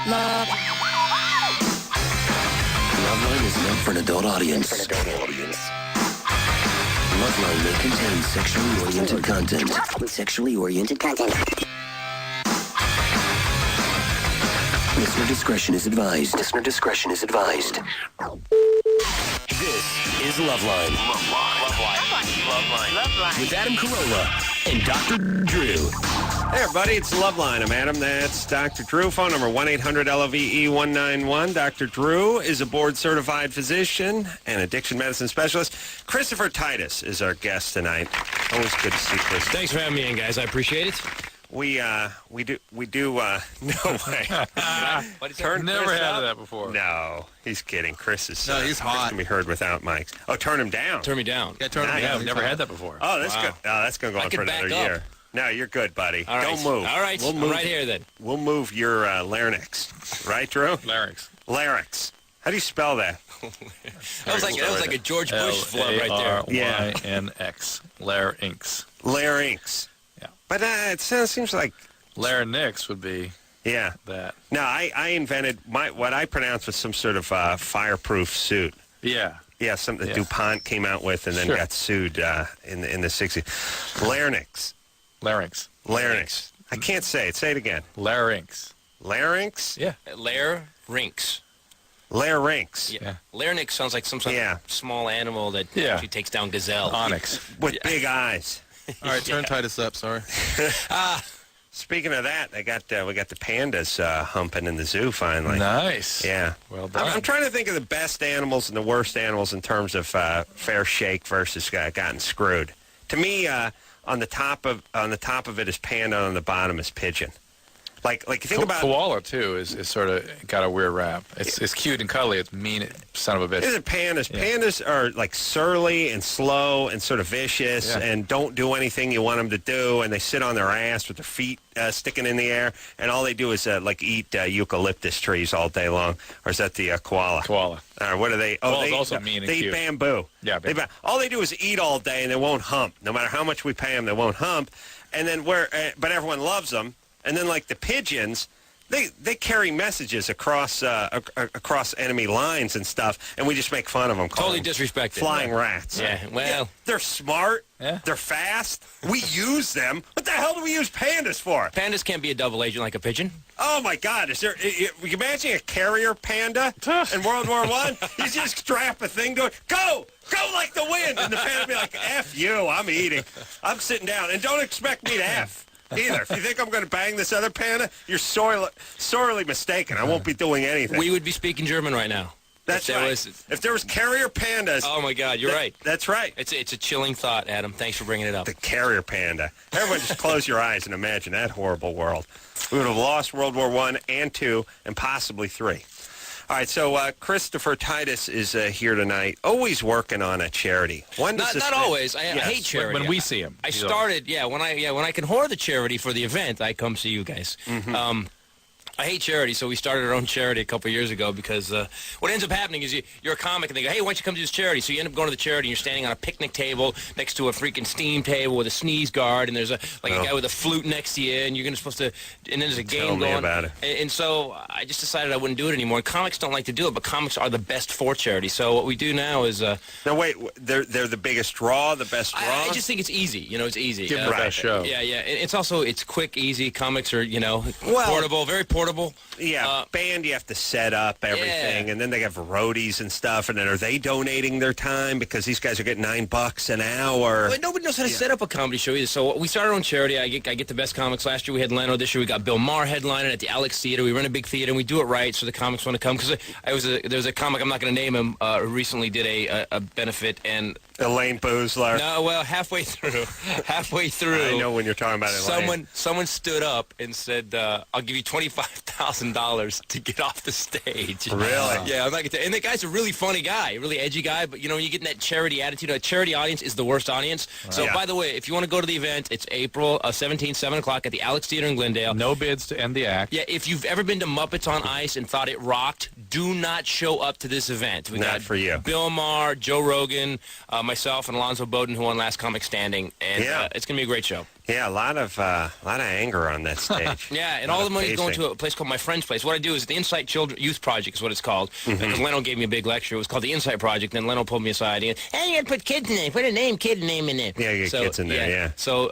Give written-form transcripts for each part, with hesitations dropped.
Loveline is meant for an adult audience. Loveline may contain sexually oriented content. Listener discretion is advised. This is Loveline. Loveline. With Adam Carolla and Dr. Drew. Hey, everybody, it's Loveline. I'm Adam. That's Dr. Drew. Phone number 1-800-LOVE-191. Dr. Drew is a board-certified physician and addiction medicine specialist. Christopher Titus is our guest tonight. Always good to see Chris. Thanks for having me in, guys. I appreciate it. We do, no way. Never had that before. No, he's kidding. Chris is he's hot. Chris can be heard without mics. Oh, turn him down. Turn me down. Yeah, turn him down. Nice. Never had that before. Oh, that's good. Oh, that's going to go on for another year. No, you're good, buddy. All right. Don't move. All right. We'll I'm move, right here, then. We'll move your larynx. Right, Drew? Larynx. Larynx. How do you spell that? That was like a George Bush flub right there. Larynx. Larynx. Larynx. Yeah. But it seems like... Larynx would be that. No, I invented what I pronounced was some sort of fireproof suit. Yeah. Yeah, something that DuPont came out with and then got sued in the 60s. Larynx. Larynx. Larynx. I can't say it. Say it again. Larynx. Larynx? Yeah. Larynx. Larynx. Yeah. Larynx sounds like some sort of small animal that actually takes down gazelle. Onyx. With big eyes. All right, turn Titus up, sorry. Speaking of that, we got the pandas humping in the zoo finally. Nice. Yeah. Well done. I'm trying to think of the best animals and the worst animals in terms of fair shake versus gotten screwed. To me, on the top of it is panda, on the bottom is pigeon. Like you think about koala too is sort of got a weird rap. It's cute and cuddly. It's mean son of a bitch. Isn't pandas? Yeah. Pandas are like surly and slow and sort of vicious and don't do anything you want them to do, and they sit on their ass with their feet sticking in the air, and all they do is eat eucalyptus trees all day long. Or is that the koala? Koala. What are they? Oh, they also mean and they cute. Eat bamboo. Yeah. All they do is eat all day, and they won't hump. No matter how much we pay them, they won't hump. And then but everyone loves them. And then, like the pigeons, they carry messages across enemy lines and stuff, and we just make fun of them. Totally disrespected. Flying rats. Yeah, well. They're smart. Yeah. They're fast. We use them. What the hell do we use pandas for? Pandas can't be a double agent like a pigeon. Oh, my God. You imagine a carrier panda in World War I? You just strap a thing to it. Go! Go like the wind! And the panda would be like, F you, I'm eating. I'm sitting down. And don't expect me to F. Either. If you think I'm going to bang this other panda, you're sorely mistaken. I won't be doing anything. We would be speaking German right now. That's right. If there was carrier pandas... Oh, my God, you're right. That's right. It's a chilling thought, Adam. Thanks for bringing it up. The carrier panda. Everyone just close your eyes and imagine that horrible world. We would have lost World War I and II and possibly III. All right, so Christopher Titus is here tonight, always working on a charity. Not always. I hate charity. When we see him. I started, when I can hoard the charity for the event, I come see you guys. Mm-hmm. I hate charity, so we started our own charity a couple of years ago because what ends up happening is you're a comic and they go, hey, why don't you come to this charity? So you end up going to the charity and you're standing on a picnic table next to a freaking steam table with a sneeze guard, and there's a guy with a flute next to you, and you're supposed to, and then there's a game going. Tell me about it. And so I just decided I wouldn't do it anymore. Comics don't like to do it, but comics are the best for charity. So what we do now is... Now, wait, they're the biggest draw, the best draw? I just think it's easy. It's easy. Give them the best show. Yeah. It's quick, easy. Comics are, portable, very portable. Yeah, band, you have to set up everything, and then they have roadies and stuff, and then are they donating their time because these guys are getting $9 an hour? Well, nobody knows how to set up a comedy show either. So we started our own charity. I get the best comics. Last year we had Leno. This year we got Bill Maher headlining at the Alex Theater. We run a big theater, and we do it right so the comics want to come. Because there's a comic, I'm not going to name him, who recently did a benefit, and... Elaine Boozler. No, well, halfway through. I know when you're talking about Elaine. Someone stood up and said, I'll give you $25,000 to get off the stage. Really? Yeah, I'm not gonna tell you. And the guy's a really funny guy, a really edgy guy, but, you get in that charity attitude. A charity audience is the worst audience. So, by the way, if you want to go to the event, it's April 17th, 7 o'clock at the Alex Theater in Glendale. No bids to end the act. Yeah, if you've ever been to Muppets on Ice and thought it rocked, do not show up to this event. We got for you. Bill Maher, Joe Rogan, myself, and Alonzo Bowden, who won Last Comic Standing. And it's going to be a great show. Yeah, a lot of anger on that stage. Yeah, and all the money's going to a place called My Friend's Place. What I do is the Insight Youth Project is what it's called. Because Leno gave me a big lecture. It was called the Insight Project. Then Leno pulled me aside. And, hey, you got to put kids in there. Put a kid name in there. Yeah, you get kids in there, yeah. So,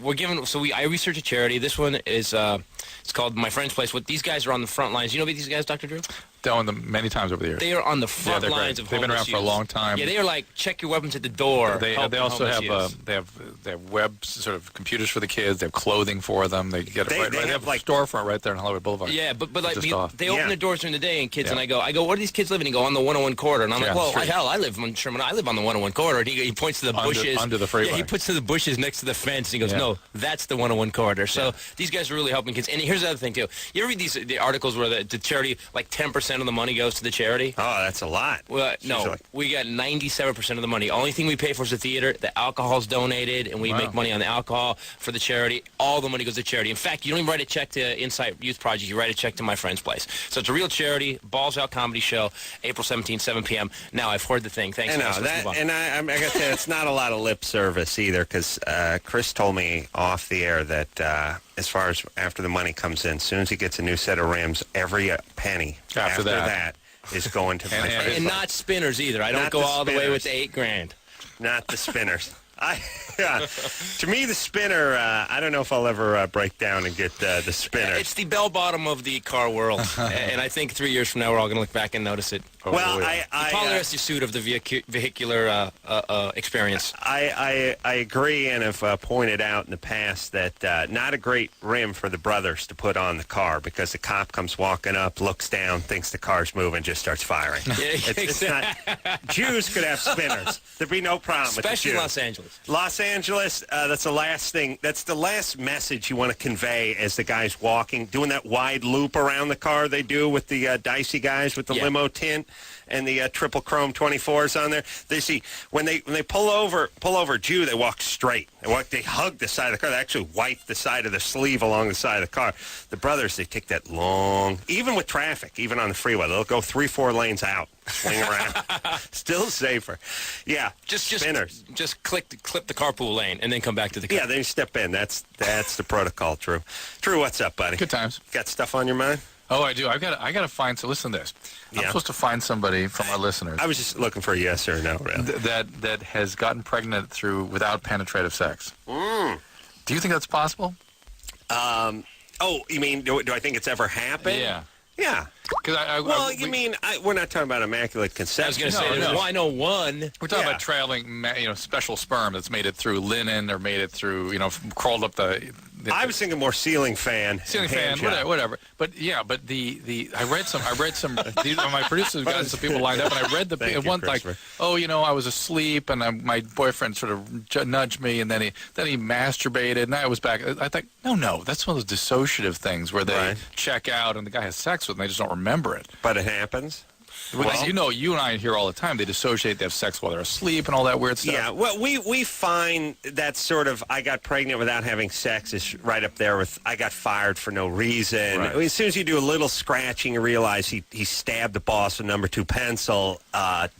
we're giving, I research a charity. This one is, it's called My Friend's Place. What these guys are on the front lines. You know these guys, Dr. Drew? Done them many times over the years. They are on the front lines of They've been around homeless for a youth. long time. Yeah, they are like, check your weapons at the door. They also have they have web sort of computers for the kids. They have clothing for them. They get it right. They have like storefront right there on Hollywood Boulevard. Yeah, but like they off. open the doors during the day and kids and I go, where do these kids live? And he go, on the 101 corridor. And I'm like, well, hell, I live on Sherman. I live on the 101 corridor. And he points to the bushes under the freeway. Yeah, he points to the bushes next to the fence. And he goes, no, that's the 101 corridor. So these guys are really helping kids. And here's the other thing too. You ever read the articles where the charity, like 10% of the money goes to the charity? Oh, that's a lot. Well, no, we got 97% of the money. Only thing we pay for is the theater. The alcohol's donated, and we make money on the alcohol for the charity. All the money goes to charity. In fact, you don't even write a check to Insight Youth Project. You write a check to My Friend's Place. So it's a real charity. Balls Out Comedy Show, April 17th, 7 p.m. Now, I've heard the thing. Thanks. I know that, and I got to say, it's not a lot of lip service either, because Chris told me off the air that as far as after the money comes in, as soon as he gets a new set of rims, every penny after that is going to My Friend's and not spinners either. I don't go all the way with the $8,000. Not the spinners. To me, the spinner, I don't know if I'll ever break down and get the spinner. It's the bell bottom of the car world. And I think 3 years from now, we're all going to look back and notice it. Well, the polyester suit of the vehicular experience. I agree and have pointed out in the past that not a great rim for the brothers to put on the car, because the cop comes walking up, looks down, thinks the car's moving, just starts firing. It's not, Jews could have spinners. There'd be no problem Especially with the Jews. Los Angeles. Los Angeles, that's the last thing. That's the last message you want to convey as the guy's walking, doing that wide loop around the car they do with the dicey guys with the limo tint and the triple chrome 24s on there. They see when they pull over a Jew, they walk straight. They hug the side of the car. They actually wipe the side of the sleeve along the side of the car. The brothers, they take that long, even with traffic, even on the freeway, they'll go 3-4 lanes out. Swing around. Still safer. Yeah, spinners. Just clip the carpool lane and then come back to the car. Yeah, then you step in. That's the protocol, Drew. Drew, what's up, buddy? Good times. Got stuff on your mind? Oh, I do. I got to find. So listen to this. I'm supposed to find somebody from our listeners. I was just looking for a yes or no. Really. That has gotten pregnant without penetrative sex. Do you think that's possible? Oh, you mean do I think it's ever happened? Yeah. Yeah. We're not talking about immaculate conception. I was going to say, well, I know one. We're talking about trailing, special sperm that's made it through linen or made it through, crawled up the I was thinking more ceiling fan. Ceiling fan, whatever. But I read some. My producers got some people lined up, and I read one like, I was asleep, and my boyfriend sort of nudged me, and then he masturbated, and I was back. I thought, no, that's one of those dissociative things where they check out, and the guy has sex with them, they just don't remember it. But it happens. Well, you and I hear all the time, they dissociate, they have sex while they're asleep and all that weird stuff. Yeah, well, we find that sort of I got pregnant without having sex is right up there with I got fired for no reason. Right. I mean, as soon as you do a little scratching, you realize he stabbed the boss with number 2 pencil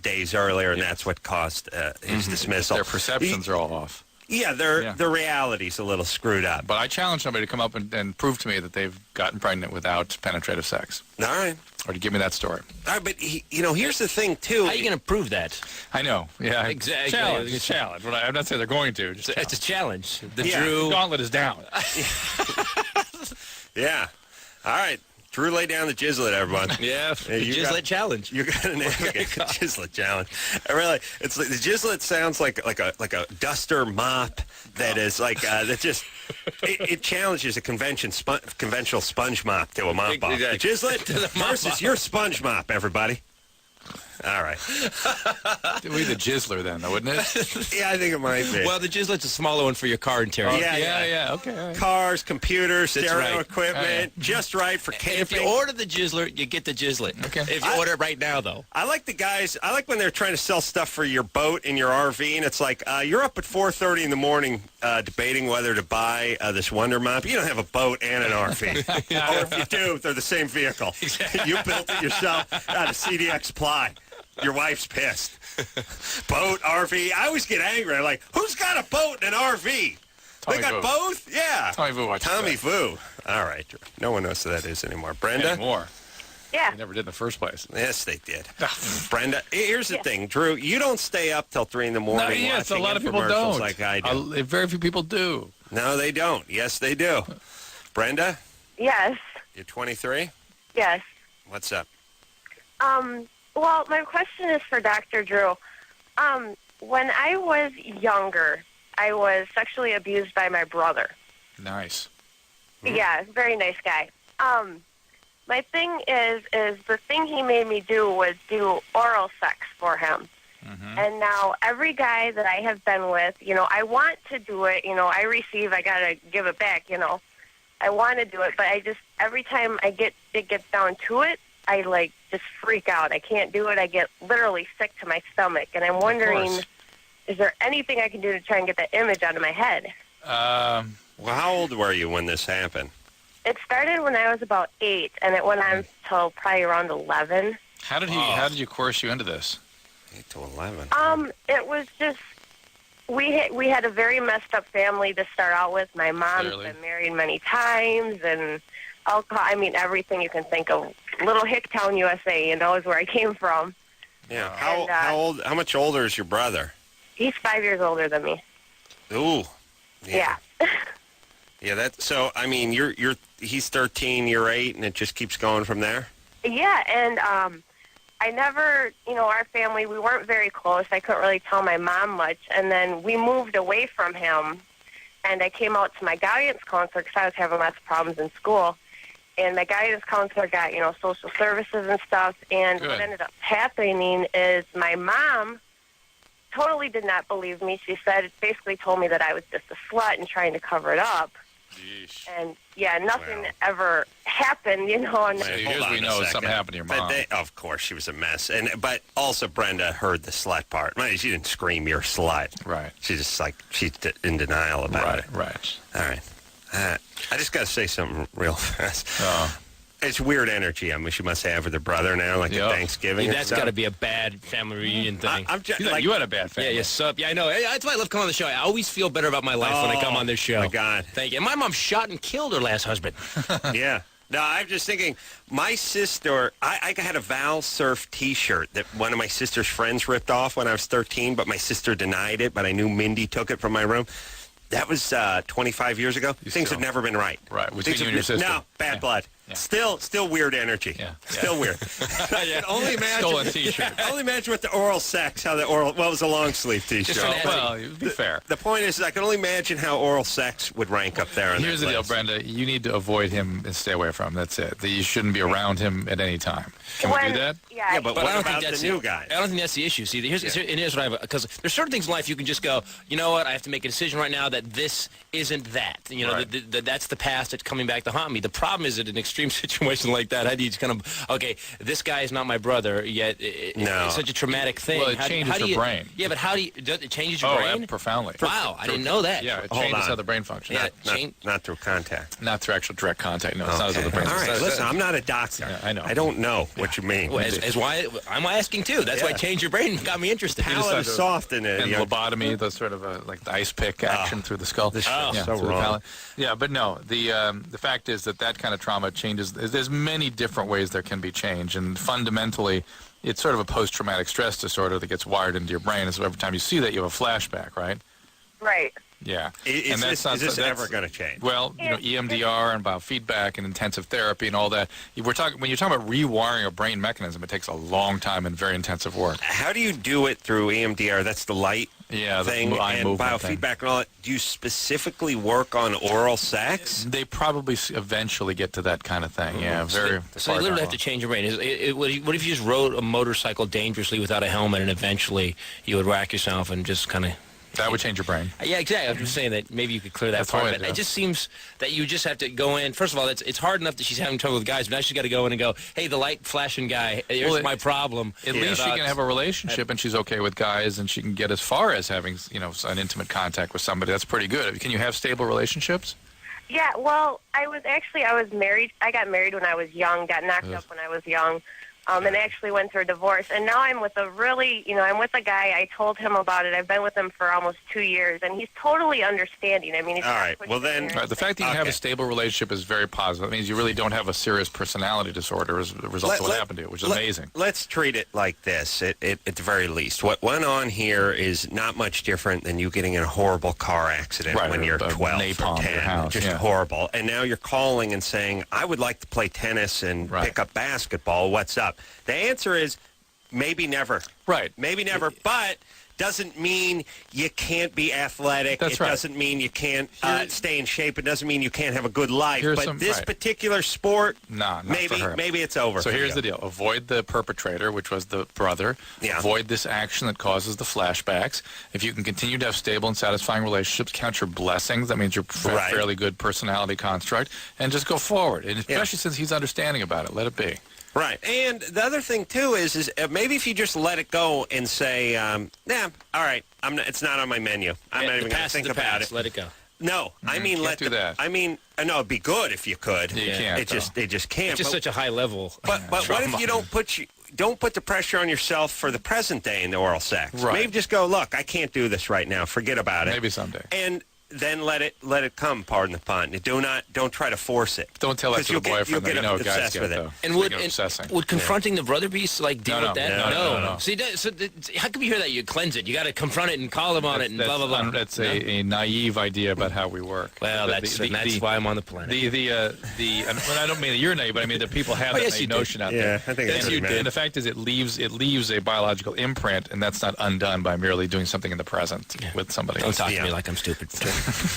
days earlier, and that's what caused his dismissal. Their perceptions are all off. Yeah, their reality's a little screwed up. But I challenge somebody to come up and prove to me that they've gotten pregnant without penetrative sex. All right. Or to give me that story. All right, but, here's the thing, too. How are you going to prove that? I know. Yeah. Exactly. Challenge. But I'm not saying they're going to. It's a challenge. The Drew gauntlet is down. Yeah. All right. Drew laid down the Jizzlet, everyone. Yeah, the Jizzlet challenge. You got to navigate the Jizzlet challenge. It's like, the Jizzlet sounds like a duster mop that is like that just it challenges a conventional sponge mop to a mop off. Exactly. The Jizzlet versus your sponge mop, everybody. All right. We'd the Jizzler then, though, wouldn't it? Yeah, I think it might be. Well, the Jizzlet's a smaller one for your car interior. Yeah. Okay. All right. Cars, computers, stereo Oh, equipment, just right for camping. If you order the Jizzler, you get the Jizzlet. Okay. If you order it right now, though. I like the guys. I like when they're trying to sell stuff for your boat and your RV, and it's like you're up at 4:30 in the morning debating whether to buy this Wonder Mop. You don't have a boat and an RV, or if you do, they're the same vehicle. You built it yourself out of CDX ply. Your wife's pissed. Boat, RV. I always get angry. I'm like, who's got a boat and an RV? They got both? Yeah. Tommy Vu watches Tommy that. Vu. All right. No one knows who that is anymore. Brenda? Anymore. Yeah. They never did in the first place. Yes, they did. Brenda, here's the thing. Drew, you don't stay up till 3 in the morning watching yes, a lot of people infomercials don't. like I do. Very few people do. No, they don't. Yes, they do. Brenda, Yes. you're 23? Yes. What's up? Well, my question is for Dr. Drew. When I was younger, I was sexually abused by my brother. Nice. Yeah, very nice guy. My thing is the thing he made me do was do oral sex for him. Mm-hmm. And now every guy that I have been with, I want to do it. I receive, I got to give it back, I want to do it, but every time it gets down to it, I just freak out. I can't do it. I get literally sick to my stomach. And I'm wondering, is there anything I can do to try and get that image out of my head? Well, how old were you when this happened? It started when I was about 8, and it went on till probably around 11. How did you coerce you into this? 8 to 11. It was just we had a very messed up family to start out with. My mom's Clearly. been married many times, and alcohol. I mean, everything you can think of. Little Hicktown, USA, is where I came from. Yeah. And, How much older is your brother? He's 5 years older than me. Ooh. Yeah. Yeah, he's 13, you're 8, and it just keeps going from there? Yeah, and I never, our family, we weren't very close. I couldn't really tell my mom much. And then we moved away from him, and I came out to my guidance counselor because I was having lots of problems in school. And my guidance counselor got, social services and stuff. And Good. what ended up happening is my mom totally did not believe me. She basically told me that I was just a slut and trying to cover it up. Yeesh. And, yeah, nothing Wow. ever happened, And So Hold here's on we a know second. something happened to your But mom. of course, she was a mess. But also Brenda heard the slut part. She didn't scream, "You're a slut." Right. She just she's in denial about it. Right. All right. I just got to say something real fast. Oh. It's weird energy. She must have with her brother now, like Yeah. at Thanksgiving. and That's stuff. got to be a bad family reunion thing. I'm just You had a bad Yeah, family. you sup. Yeah, I know. That's why I love coming on the show. I always feel better about my life when I come on this show. My God. Thank you. And my mom shot and killed her last husband. Yeah. No, I'm just thinking, my sister, I had a Val Surf T-shirt that one of my sister's friends ripped off when I was 13, but my sister denied it, but I knew Mindy took it from my room. That was 25 years ago. Things have never been right. Right, between Things you have and your sister. No, bad Yeah. blood. Yeah. Still weird energy. Yeah. Still weird. I can only imagine. Stolen T-shirt. Only imagine with the oral sex, it was a long sleeve T-shirt. Just an Well, to be fair. The point is, I can only imagine how oral sex would rank up there. Here's the deal, Brenda. You need to avoid him and stay away from him. That's it. You shouldn't be around him at any time. Can we do that? Yeah, Yeah, but But what I don't about think that's the new guy? I don't think that's the issue. See, here's what because there's certain things in life you can just go, you know what, I have to make a decision right now that this isn't that. Right. That's the past that's coming back to haunt me. The problem is that in an extreme situation like that, how do you just kind of, okay, this guy is not my brother, yet No. it's such a traumatic thing. Well, it How do changes your you- brain. Yeah, but how do you, does it changes your brain? Profoundly. Wow, I didn't know that. Yeah, it Hold changes on. how the brain functions. Yeah. Not through contact. Not through actual direct contact. No, it's not Okay. how the brain All right, functions. listen, I'm not a doctor. Yeah, I know. I don't know what you mean. Well, as why I'm asking too. That's why Yeah. Change Your Brain got me interested. Palate is soft in it. And you know. lobotomy, the sort of like the ice pick action through the skull. This Oh. is so through the wrong. palate. Yeah, but no, the fact is that kind of trauma changes. There's many different ways there can be change, and fundamentally, it's sort of a post-traumatic stress disorder that gets wired into your brain. And so every time you see that, you have a flashback, right? right. Yeah. Is and this ever going to change? Well, EMDR and biofeedback and intensive therapy and all that. When you're talking about rewiring a brain mechanism, it takes a long time and very intensive work. How do you do it through EMDR? That's the light Yeah, the thing eye and movement biofeedback thing. and all that. Do you specifically work on oral sex? They probably eventually get to that kind of thing. Yeah, very. So you literally have to change your brain. What if you just rode a motorcycle dangerously without a helmet, and eventually you would whack yourself and just kind of. That would change your brain. Yeah, exactly. I'm just saying that maybe you could clear that That's part all of I it. do. It just seems that you just have to go in. First of all, it's hard enough that she's having trouble with guys, but now she's got to go in and go, hey, the light flashing guy, here's Well, my problem. At least she can have a relationship and she's okay with guys and she can get as far as having, an intimate contact with somebody. That's pretty good. Can you have stable relationships? Yeah, well, I was married. I got married when I was young, got knocked up when I was young. and actually went through a divorce. And now I'm with I'm with a guy. I told him about it. I've been with him for almost 2 years, and he's totally understanding. I mean, he's All not right. pushing Well, then- me or Right, the fact that you Okay. have a stable relationship is very positive. It means you really don't have a serious personality disorder as a result of what happened to you, which is amazing. Let's treat it like this, at the very least. What went on here is not much different than you getting in a horrible car accident Right, when or you're a 12 napalm or at 10. your house, Just yeah. horrible. And now you're calling and saying, I would like to play tennis and Right. pick up basketball. What's up? The answer is maybe never. Right. Maybe never, but doesn't mean you can't be athletic. That's it right. doesn't mean you can't stay in shape. It doesn't mean you can't have a good life. Here's But some- this right. particular sport, Not maybe for her. maybe it's over. So for here's you. the deal. Avoid the perpetrator, which was the brother. Yeah. Avoid this action that causes the flashbacks. If you can continue to have stable and satisfying relationships, count your blessings. That means you're Right. fairly good personality construct. And just go forward. And especially since he's understanding about it, let it be. Right. And the other thing, too, is maybe if you just let it go and say, yeah, all right, it's not on my menu. I'm not even going to think about it. Let it go. No, I mean, can't do that. I mean, no, it'd be good if you could. You can't, They just can't. It's just but such a high level. but what if you don't put the pressure on yourself for the present day in the oral sex? Right. Maybe just go, look, I can't do this right now. Forget about it. Maybe someday. And then let it come. Pardon the pun. Don't try to force it. Don't tell that 'Cause to the you'll get- boyfriend. you'll That you get know guys obsessed get, with it. though. And Speaking of obsessing. would confronting the brother be like deal No, with that? no. See, how come you hear that? You cleanse it. You got to confront it and call him on it and blah blah blah. That's a naive idea about how we work. Well, But that's why I'm on the planet. and I don't mean that you're naive, but I mean that people have that yes, you naive did. notion out Yeah, there. I think Yes, that's you what did. it And the fact is, it leaves a biological imprint, and that's not undone by merely doing something in the present with somebody Don't else. talk to Yeah. me like I'm stupid.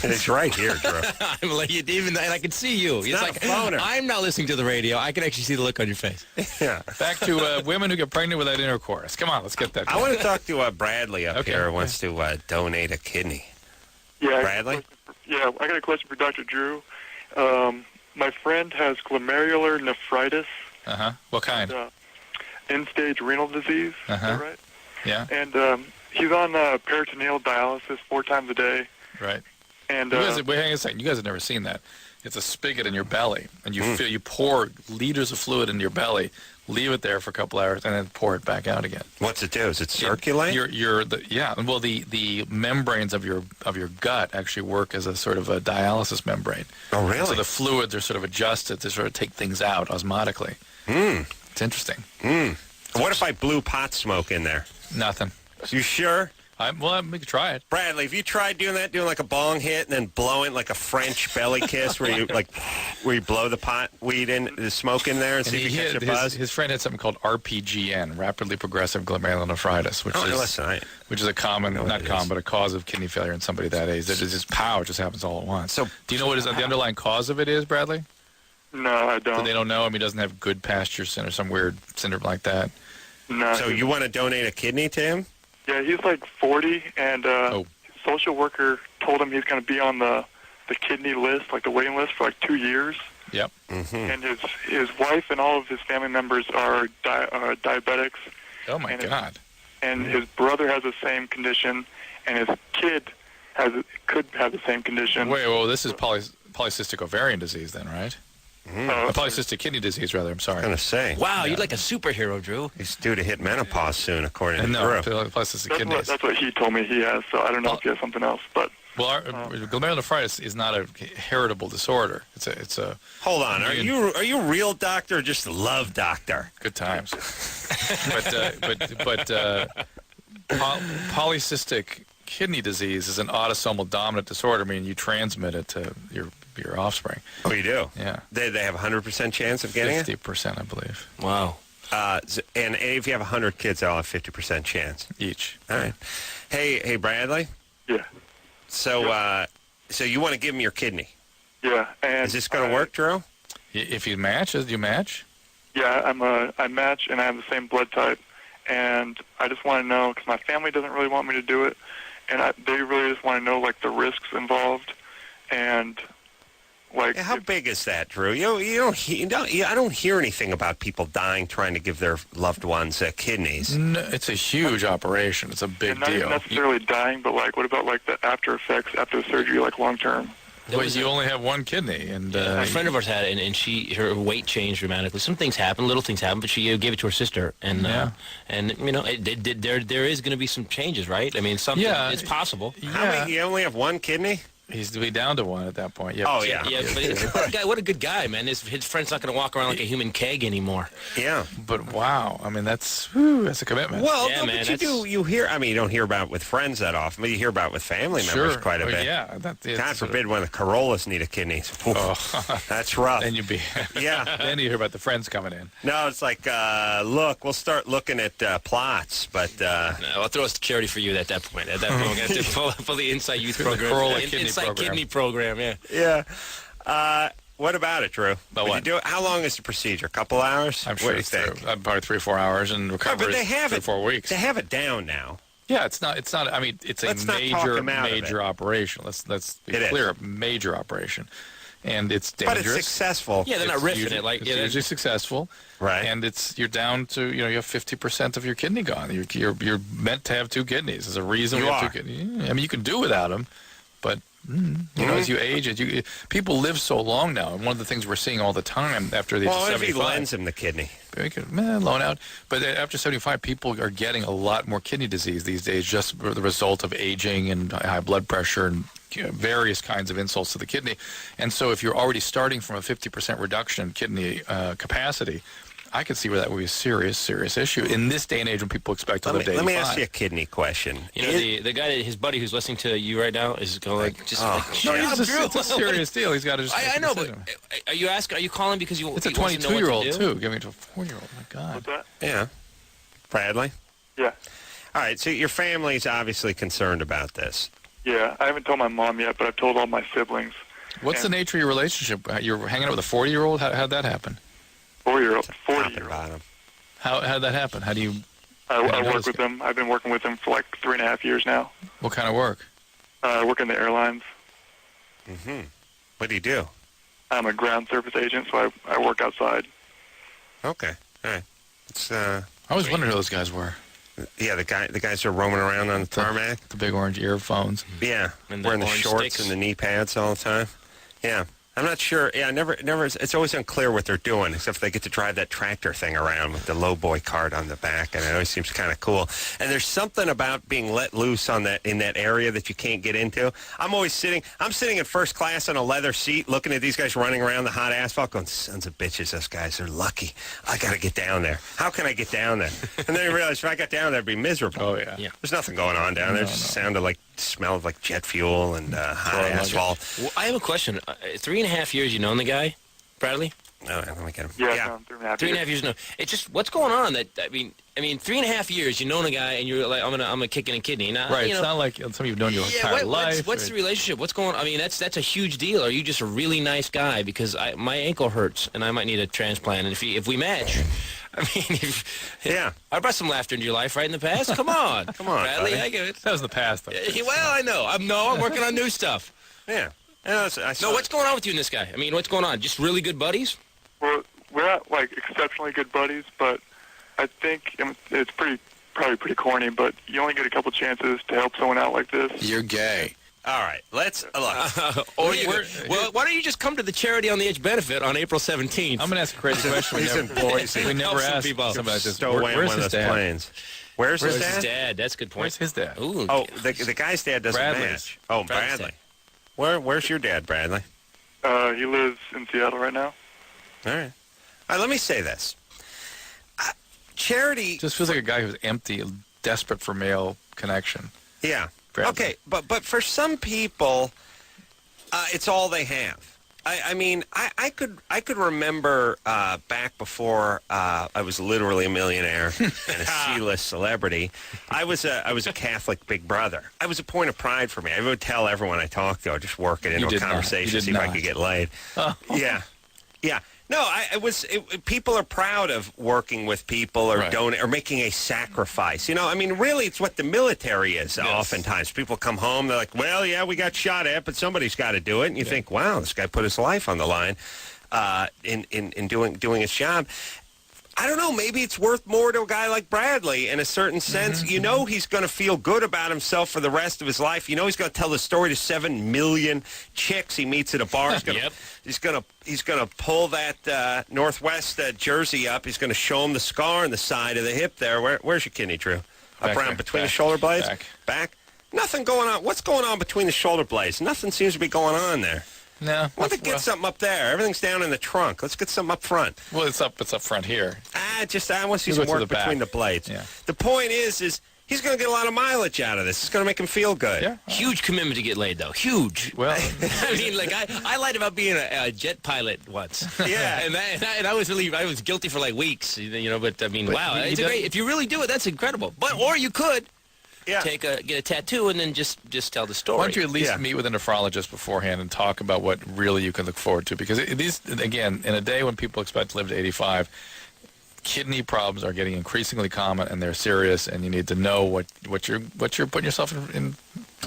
It's right here, Drew. I'm like, and I can see you. It's not like a phoner. I'm not listening to the radio. I can actually see the look on your face. Yeah. Back to women who get pregnant without intercourse. Come on, let's get that. I want to talk to Bradley up Okay. here who wants to donate a kidney. Yeah, Bradley? Yeah, I got a question for Dr. Drew. My friend has glomerular nephritis, What kind? end-stage renal disease. Is that right? Yeah, And he's on peritoneal dialysis 4 times a day. right. And You guys, wait, hang on a second. You guys have never seen that. It's a spigot in your belly, and you pour liters of fluid into your belly, leave it there for a couple hours, and then pour it back out again. What's it do? Does it circulate? Well, the membranes of your gut actually work as a sort of a dialysis membrane. Oh, really? So the fluids are sort of adjusted to sort of take things out osmotically. It's interesting. What if I blew pot smoke in there? Nothing. You sure? We could try it. Bradley, have you tried doing that, doing like a bong hit and then blowing like a French belly kiss where you blow the pot weed in, the smoke in there and see if you catch a buzz? His friend had something called RPGN, rapidly progressive glomerulonephritis, which is a common, not common, but a cause of kidney failure in somebody that age. That is just pow, it just happens all at once. So, do you know what the underlying cause of it is, Bradley? no, I don't. So they don't know. I mean, he doesn't have good pasture or some weird syndrome like that. No. So you want to donate a kidney to him? Yeah, he's like 40, and his social worker told him he's going to be on the kidney list, like the waiting list, for like 2 years. Yep. And his wife and all of his family members are diabetics. Oh my And God. And his brother has the same condition, and his kid could have the same condition. Wait, well, this is polycystic ovarian disease then, right? Polycystic kidney disease, rather. I'm sorry. I'm going to say. Wow, you're like a superhero, Drew. He's due to hit menopause soon, according to No, Drew. polycystic kidneys. That's what he told me he has, so I don't know if he has something else. But Well, glomerulonephritis is not a heritable disorder. It's a Hold on. Are you a real doctor or just a love doctor? good times. but polycystic kidney disease is an autosomal dominant disorder, meaning you transmit it to your offspring. Oh, you do? Yeah. They have a 100% chance of getting it? 50%, I believe, Wow. And if you have 100 kids, they'll have 50% chance. each. All right. Hey, Bradley. yeah, So, so you want to give him your kidney? yeah. And Is this going to work, Drew? If you match, do you match? Yeah, I match, and I have the same blood type, and I just want to know because my family doesn't really want me to do it, and they really just want to know like the risks involved, and like Yeah, how big is that, Drew? I don't hear anything about people dying trying to give their loved ones kidneys. No, it's a huge operation. It's a big not even deal. necessarily dying, but like what about like the after effects after the surgery, like long term? But you only have one kidney, and a friend of ours had it, and her weight changed dramatically. Some things happen, little things happen, but she gave it to her sister, and there is going to be some changes, right? I mean, it's possible. How many? You only have one kidney? He's to be down to one at that point. Oh, yeah. But what a good guy, man. His friend's not going to walk around like a human keg anymore. Yeah. But wow, I mean, that's a commitment. Well, Yeah, no, man, but you hear, I mean, you don't hear about it with friends that often, but you hear about it with family members quite a bit. Yeah. God forbid when the Carollas need a kidney. Oof, that's rough. Then you'd be, yeah. Then you hear about the friends coming in. No, it's like, look, we'll start looking at plots, but... No, I'll throw us to charity for you at that point. At that point, we're going to pull the Inside Youth program. Carolla Kidney program, yeah. Yeah. What about it, Drew? About what? You do it? How long is the procedure? A couple hours? I'm sure it's probably 3 or 4 hours, and recovery but they have 3 or 4 weeks. They have it down now. Yeah, it's not. I mean, it's a major operation. Let's be clear. A major operation, and it's dangerous. But it's successful. Yeah, they're not riffing it. It's usually successful, right? And you're down to you have 50% of your kidney gone. You're meant to have 2 kidneys. There's a reason we have 2 kidneys. I mean, you can do without them, but. As you age, people live so long now, and one of the things we're seeing all the time after the 75. Well, if he lends him the kidney, we could loan out. But after 75, people are getting a lot more kidney disease these days, just the result of aging and high blood pressure and various kinds of insults to the kidney. And so, if you're already starting from a 50% reduction in kidney capacity, I could see where that would be a serious issue in this day and age when people expect to live to 85. Let me ask you a kidney question. You know, the guy, his buddy who's listening to you right now is going it's a serious deal. He's got to just. I know, but are you calling because you? It's a 22-year-old too. Give me to a 4-year-old. My God. What's that? Yeah. Bradley? Yeah. All right, so your family's obviously concerned about this. Yeah, I haven't told my mom yet, but I've told all my siblings. What's the nature of your relationship? You're hanging out with a 40-year-old? How'd that happen? 40-year-old. How'd that happen? How do you... I work with them. I've been working with them for like 3.5 years now. What kind of work? I work in the airlines. Mm-hmm. What do you do? I'm a ground service agent, so I work outside. Okay. All right. It's I always wondered who those guys were. Yeah, the guys who are roaming around on the tarmac. The big orange earphones. Yeah, and wearing the orange shorts sticks. and the knee pads all the time. Yeah. I'm not sure. Yeah, never. It's always unclear what they're doing, except they get to drive that tractor thing around with the low boy cart on the back, and it always seems kind of cool. And there's something about being let loose in that area that you can't get into. I'm sitting in first class on a leather seat, looking at these guys running around the hot asphalt, going, "Sons of bitches, those guys are lucky. I got to get down there. How can I get down there?" And then you realize if I got down there, it'd be miserable. Oh yeah. Yeah. There's nothing going on down there. It just smelled like jet fuel and hot asphalt. Well, I have a question. 3.5 years you known the guy, Bradley? Oh, let me get him. Yeah. 3.5 years. No, it's just what's going on. I mean, 3.5 years you known a guy, and you're like, I'm gonna kick in a kidney. Now, right. It's not like some of you've known your entire life. What's the relationship? What's going on? I mean, that's a huge deal. Are you just a really nice guy? Because my ankle hurts, and I might need a transplant. And if we match. I mean, I brought some laughter into your life, right, in the past? Come on. Come on, Bradley, buddy. I get it. That was the past, though. Well, I know. I'm working on new stuff. Yeah. No, what's going on with you and this guy? I mean, what's going on? Just really good buddies? We're not like exceptionally good buddies, but I think it's probably pretty corny, but you only get a couple chances to help someone out like this. You're gay. All right, let's look. Well, why don't you just come to the Charity on the Edge benefit on April 17th? I'm going to ask a crazy question. He's in Boise. We never Help some asked people. somebody this. Stowaway on one of those planes. Where's his Where's dad? his dad? That's a good point. Where's his dad? Ooh, Oh, the guy's dad doesn't Bradley's. match. Oh, Bradley's Bradley. Where's your dad, Bradley? He lives in Seattle right now. All right. Let me say this. Charity. Just feels like a guy who's empty, desperate for male connection. Yeah. Bradley. Okay, but for some people, it's all they have. I mean, I could remember back before I was literally a millionaire and a C-list celebrity. I was a Catholic big brother. I was a point of pride for me. I would tell everyone I talked to, I'd just work it into a conversation, see if I could get laid. Oh. Yeah. No, people are proud of working with people or or making a sacrifice. You know, I mean, really, it's what the military is. Yes. Oftentimes, people come home, they're like, "Well, yeah, we got shot at, but somebody's got to do it." And you think, "Wow, this guy put his life on the line in doing his job." I don't know. Maybe it's worth more to a guy like Bradley in a certain sense. You know he's going to feel good about himself for the rest of his life. You know he's going to tell the story to 7 million chicks he meets at a bar. He's going to pull that Northwest jersey up. He's going to show him the scar on the side of the hip there. Where's your kidney, Drew? Up around between the shoulder blades? Back? Nothing going on. What's going on between the shoulder blades? Nothing seems to be going on there. No. Why don't they get something up there? Everything's down in the trunk. Let's get something up front. Well, it's up front here. I want to see some work between the blades. Yeah. The point is he's going to get a lot of mileage out of this. It's going to make him feel good. Yeah. Huge commitment to get laid, though. Huge. Well, I mean, like I lied about being a jet pilot once. Yeah, and I was guilty for like weeks. But I mean, wow, it's great. If you really do it, that's incredible. Or you could. Yeah. Get a tattoo and then just tell the story. why don't you at least meet with a nephrologist beforehand and talk about what really you can look forward to? Because these, again, in a day when people expect to live to 85, kidney problems are getting increasingly common and they're serious, and you need to know what you're putting yourself in.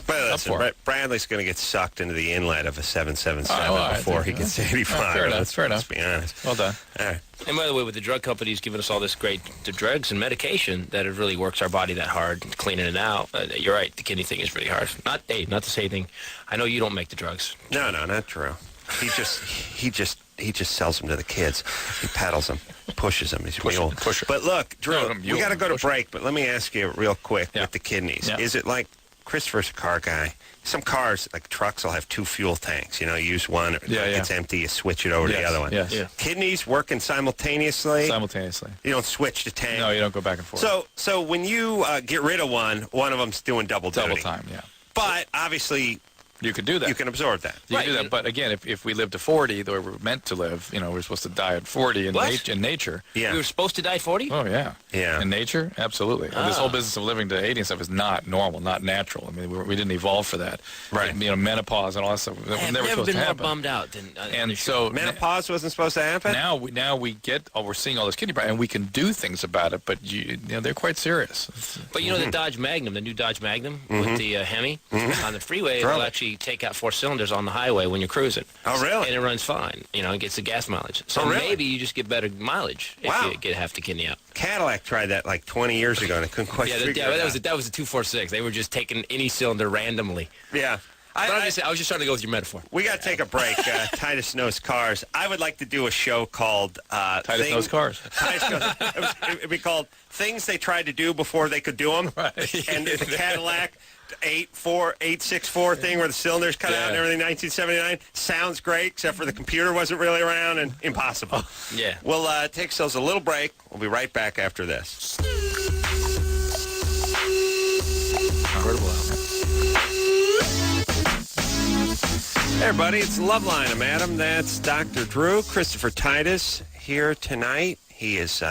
But listen, Bradley's going to get sucked into the inlet of a 777 before he gets 85. Fair enough. Let's be honest. Well done. All right. And by the way, with the drug companies giving us all this great drugs and medication, that it really works our body that hard, cleaning it out. You're right. The kidney thing is really hard. Not to say anything. I know you don't make the drugs. No, not true. He just sells them to the kids. He peddles them, pushes them. He's a mule. Pusher. But look, Drew, we got to go to pusher. break. But let me ask you real quick with the kidneys. Yeah. Is it like Christopher's a car guy? Some cars, like trucks, will have 2 fuel tanks. You use one, it gets empty, you switch it over to the other one. Yes. Yeah. Kidneys working simultaneously? Simultaneously. You don't switch the tank? No, you don't go back and forth. So when you get rid of one of them's doing double duty. Double time, yeah. But obviously, you could do that. you can absorb that. You can do that, but again, if we live to 40, the way we're meant to live, we're supposed to die at 40 in nature. Yeah. We were supposed to die at 40? Oh, yeah. Yeah. In nature, absolutely. And this whole business of living to 80 and stuff is not normal, not natural. I mean, we didn't evolve for that. Right. Menopause and all that stuff. I've never never supposed been to more happen. bummed out than... And so Menopause wasn't supposed to happen? now we get, we're seeing all this kidney problems, and we can do things about it, but they're quite serious. But the Dodge Magnum, the new Dodge Magnum with the Hemi on the freeway, will actually take out 4 cylinders on the highway when you're cruising. Oh, really? And it runs fine. It gets the gas mileage. So really? maybe you just get better mileage if you get half the kidney out. Cadillac tried that like 20 years ago, and I couldn't quite figure it out. That was a 246. They were just taking any cylinder randomly. Yeah. I was just trying to go with your metaphor. We got to take a break. Titus Knows Cars. I would like to do a show called... Titus Knows Cars. It'd be called Things They Tried to Do Before They Could Do Them. Right. And the Cadillac 864 thing where the cylinders cut out and everything, 1979. Sounds great, except for the computer wasn't really around and impossible. Yeah. We'll take ourselves a little break. We'll be right back after this. Hey, everybody, it's Loveline. I'm Adam. That's Dr. Drew. Christopher Titus here tonight. He is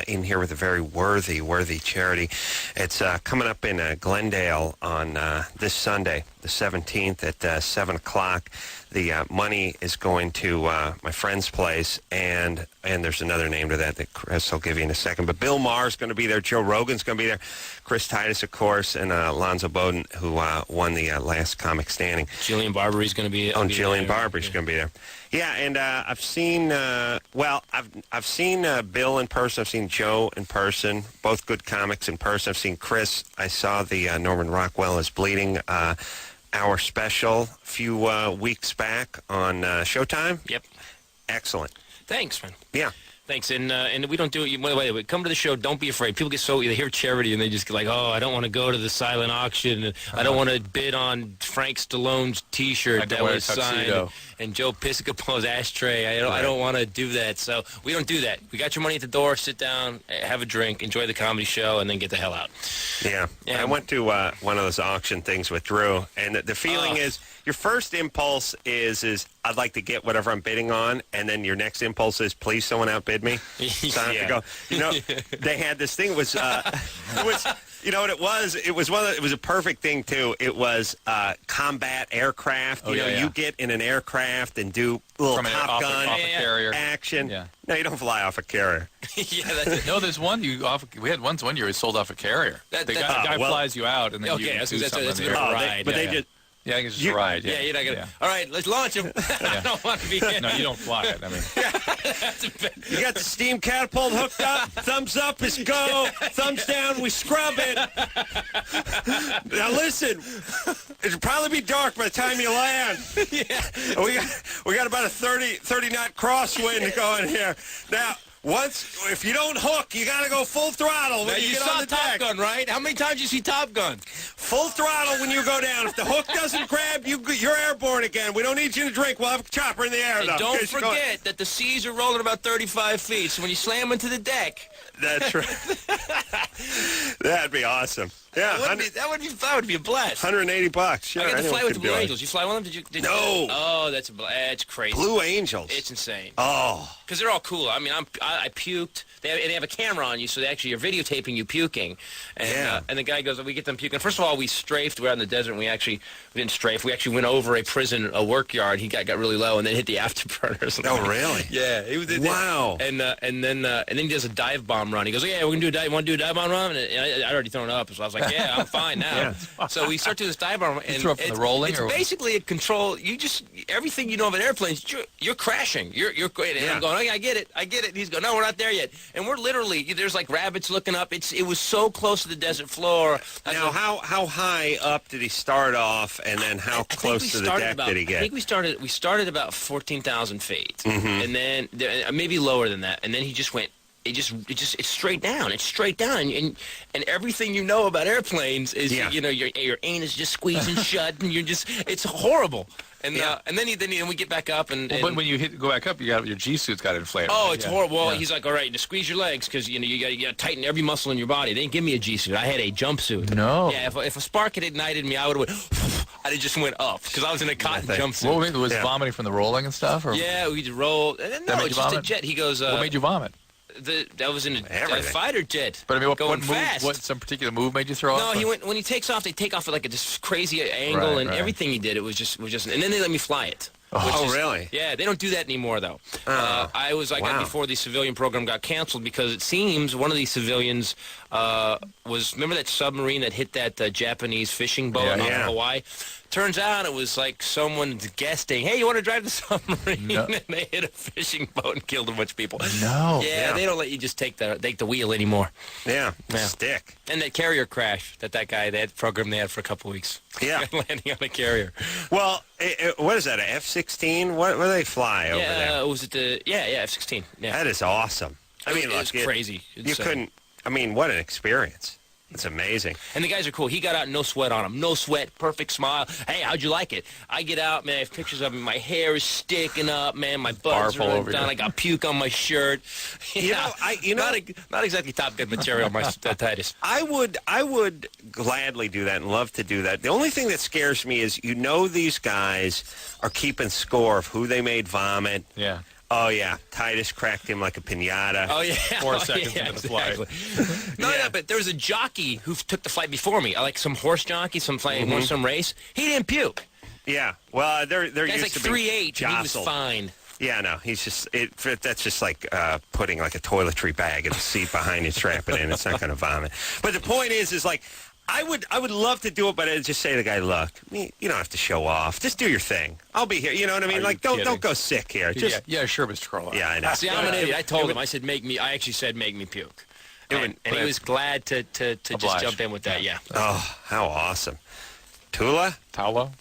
in here with a very worthy charity. It's coming up in Glendale on this Sunday, the 17th at 7 o'clock. The money is going to my friend's place, and there's another name to that Chris will give you in a second. But Bill Maher's going to be there. Joe Rogan's going to be there. Chris Titus, of course, and Alonzo Bowden, who won the last comic standing. Jillian Barbery's going to be Jillian Barbery's going to be there. Yeah, and I've seen, I've seen Bill in person. I've seen Joe in person, both good comics in person. I've seen Chris. I saw the Norman Rockwell is Bleeding hour special a few weeks back on Showtime. Yep. Excellent. Thanks, man. Yeah. Thanks, and we don't do it. By the way, come to the show. Don't be afraid. People get they hear charity and they just get like, oh, I don't want to go to the silent auction. I don't want to bid on Frank Stallone's T-shirt that was signed and Joe Piscopo's ashtray. I don't want to do that. So we don't do that. We got your money at the door. Sit down, have a drink, enjoy the comedy show, and then get the hell out. Yeah. I went to one of those auction things with Drew, and the feeling is your first impulse is I'd like to get whatever I'm bidding on, and then your next impulse is please someone outbid me. So I have to go. They had this thing was you know what it was? It was it was a perfect thing too. It was combat aircraft. You get in an aircraft and do a little Top Gun action. Yeah. No, you don't fly off a carrier. That's it. No, there's one we had one year he sold off a carrier. The guy flies you out and then you do something. That's a bit of a ride. But they just Yeah, I think it's just a ride. Yeah, you're not going to. All right, let's launch him. I don't want to be in. No, you don't fly it. I mean, You got the steam catapult hooked up. Thumbs up is go. Thumbs down, we scrub it. Now listen, it'll probably be dark by the time you land. We got about a 30 knot crosswind going here. Now, if you don't hook, you got to go full throttle when Now, you you get saw on the Top deck. Gun, right? How many times did you see Top Gun? Full throttle when you go down. If the hook doesn't grab, you're airborne again. We don't need you to drink. We'll have a chopper in the air. And though, don't in case you're going- forget that the seas are rolling about 35 feet, so when you slam into the deck... That's right. That'd be awesome. Yeah, That would be a blast. $180. Sure, I got to anyone fly with could the do Blue it. Angels. You fly one of them? Did you No. Oh, that's crazy. Blue Angels. It's insane. Oh. Because they're all cool. I mean, I puked. They have a camera on you, so they actually are videotaping you puking. And, and the guy goes, we get them puking. First of all, we strafed. We're out in the desert, and we didn't strafe. We actually went over a prison, a work yard. He got really low, and then hit the afterburners. Oh, really? Yeah. Wow. And then he does a dive bomb run. He goes, yeah, we're going to do a dive. Want to do a dive bomb run? And I'd already thrown up, so I was like, yeah, I'm fine now. So we start to do this dive bomb. And throw up from the rolling? It's or basically a control. Everything you know about airplanes, you're crashing. You're great. And I'm going, okay, I get it. And he's going, no, we're not there yet. And we're literally, there's like rabbits looking up. It was so close to the desert floor. Now, how high up did he start off, and then how close to the deck did he get? I think we started about 14,000 feet, and then maybe lower than that. And then he just went. It's straight down. It's straight down, and everything you know about airplanes is your anus just squeezing shut, and it's horrible. And then we get back up and when you go back up, your G-suit's got inflated. Oh, right? it's horrible. Well, he's like, all right, to squeeze your legs because you got to tighten every muscle in your body. They didn't give me a G-suit. I had a jumpsuit. No. Yeah, if a spark had ignited me, I would have I'd have just went up because I was in a cotton jumpsuit. What was vomiting from the rolling and stuff? Or? Yeah, we just rolled. No, made it's you just a vomit? jet. He goes. What made you vomit? That was in a Everything. fighter jet. But I mean, going fast. What some particular move made you throw No, up? when he takes off, they take off at like this crazy angle, and everything he did, it was just, and then they let me fly it. Really? Yeah, they don't do that anymore, though. I got before the civilian program got canceled because it seems one of these civilians remember that submarine that hit that Japanese fishing boat off of Hawaii? Turns out it was like someone guesting, hey, you want to drive the submarine? No. And they hit a fishing boat and killed a bunch of people. No. Yeah, they don't let you just take the wheel anymore. Yeah. Stick. And that carrier crash that guy, that program they had for a couple weeks. Yeah. Landing on a carrier. Well, what is that, a F-16? What do they fly over there? Was it F-16. Yeah. That is awesome. I mean, it was crazy. You couldn't, what an experience. It's amazing. And the guys are cool. He got out, no sweat on him. No sweat, perfect smile. Hey, how'd you like it? I get out, man, I have pictures of me. My hair is sticking up, man. My butt's all running over down. you. I got puke on my shirt. Not exactly Top Gun material, my Titus. I would gladly do that and love to do that. The only thing that scares me is these guys are keeping score of who they made vomit. Yeah. Oh, yeah. Titus cracked him like a piñata. Oh, yeah. 4 seconds into the flight. No, but there was a jockey who took the flight before me. Like some horse jockey, some race. He didn't puke. Yeah. Well, they're Guy's used like to be 3'8", and he was fine. Yeah, no, he's just that's just like putting like a toiletry bag in the seat behind you, strap it in. It's not going to vomit. But the point is like, I would love to do it, but I'd just say to the guy, look, you don't have to show off. Just do your thing. I'll be here. You know what I mean? Like, don't go sick here. Just sure, Mr. Carolla. Yeah, I know. See, I'm an idiot. I told him. I said, I actually said, make me puke. And he was glad to just jump in with that. Yeah. Oh, how awesome. Tula? Tala?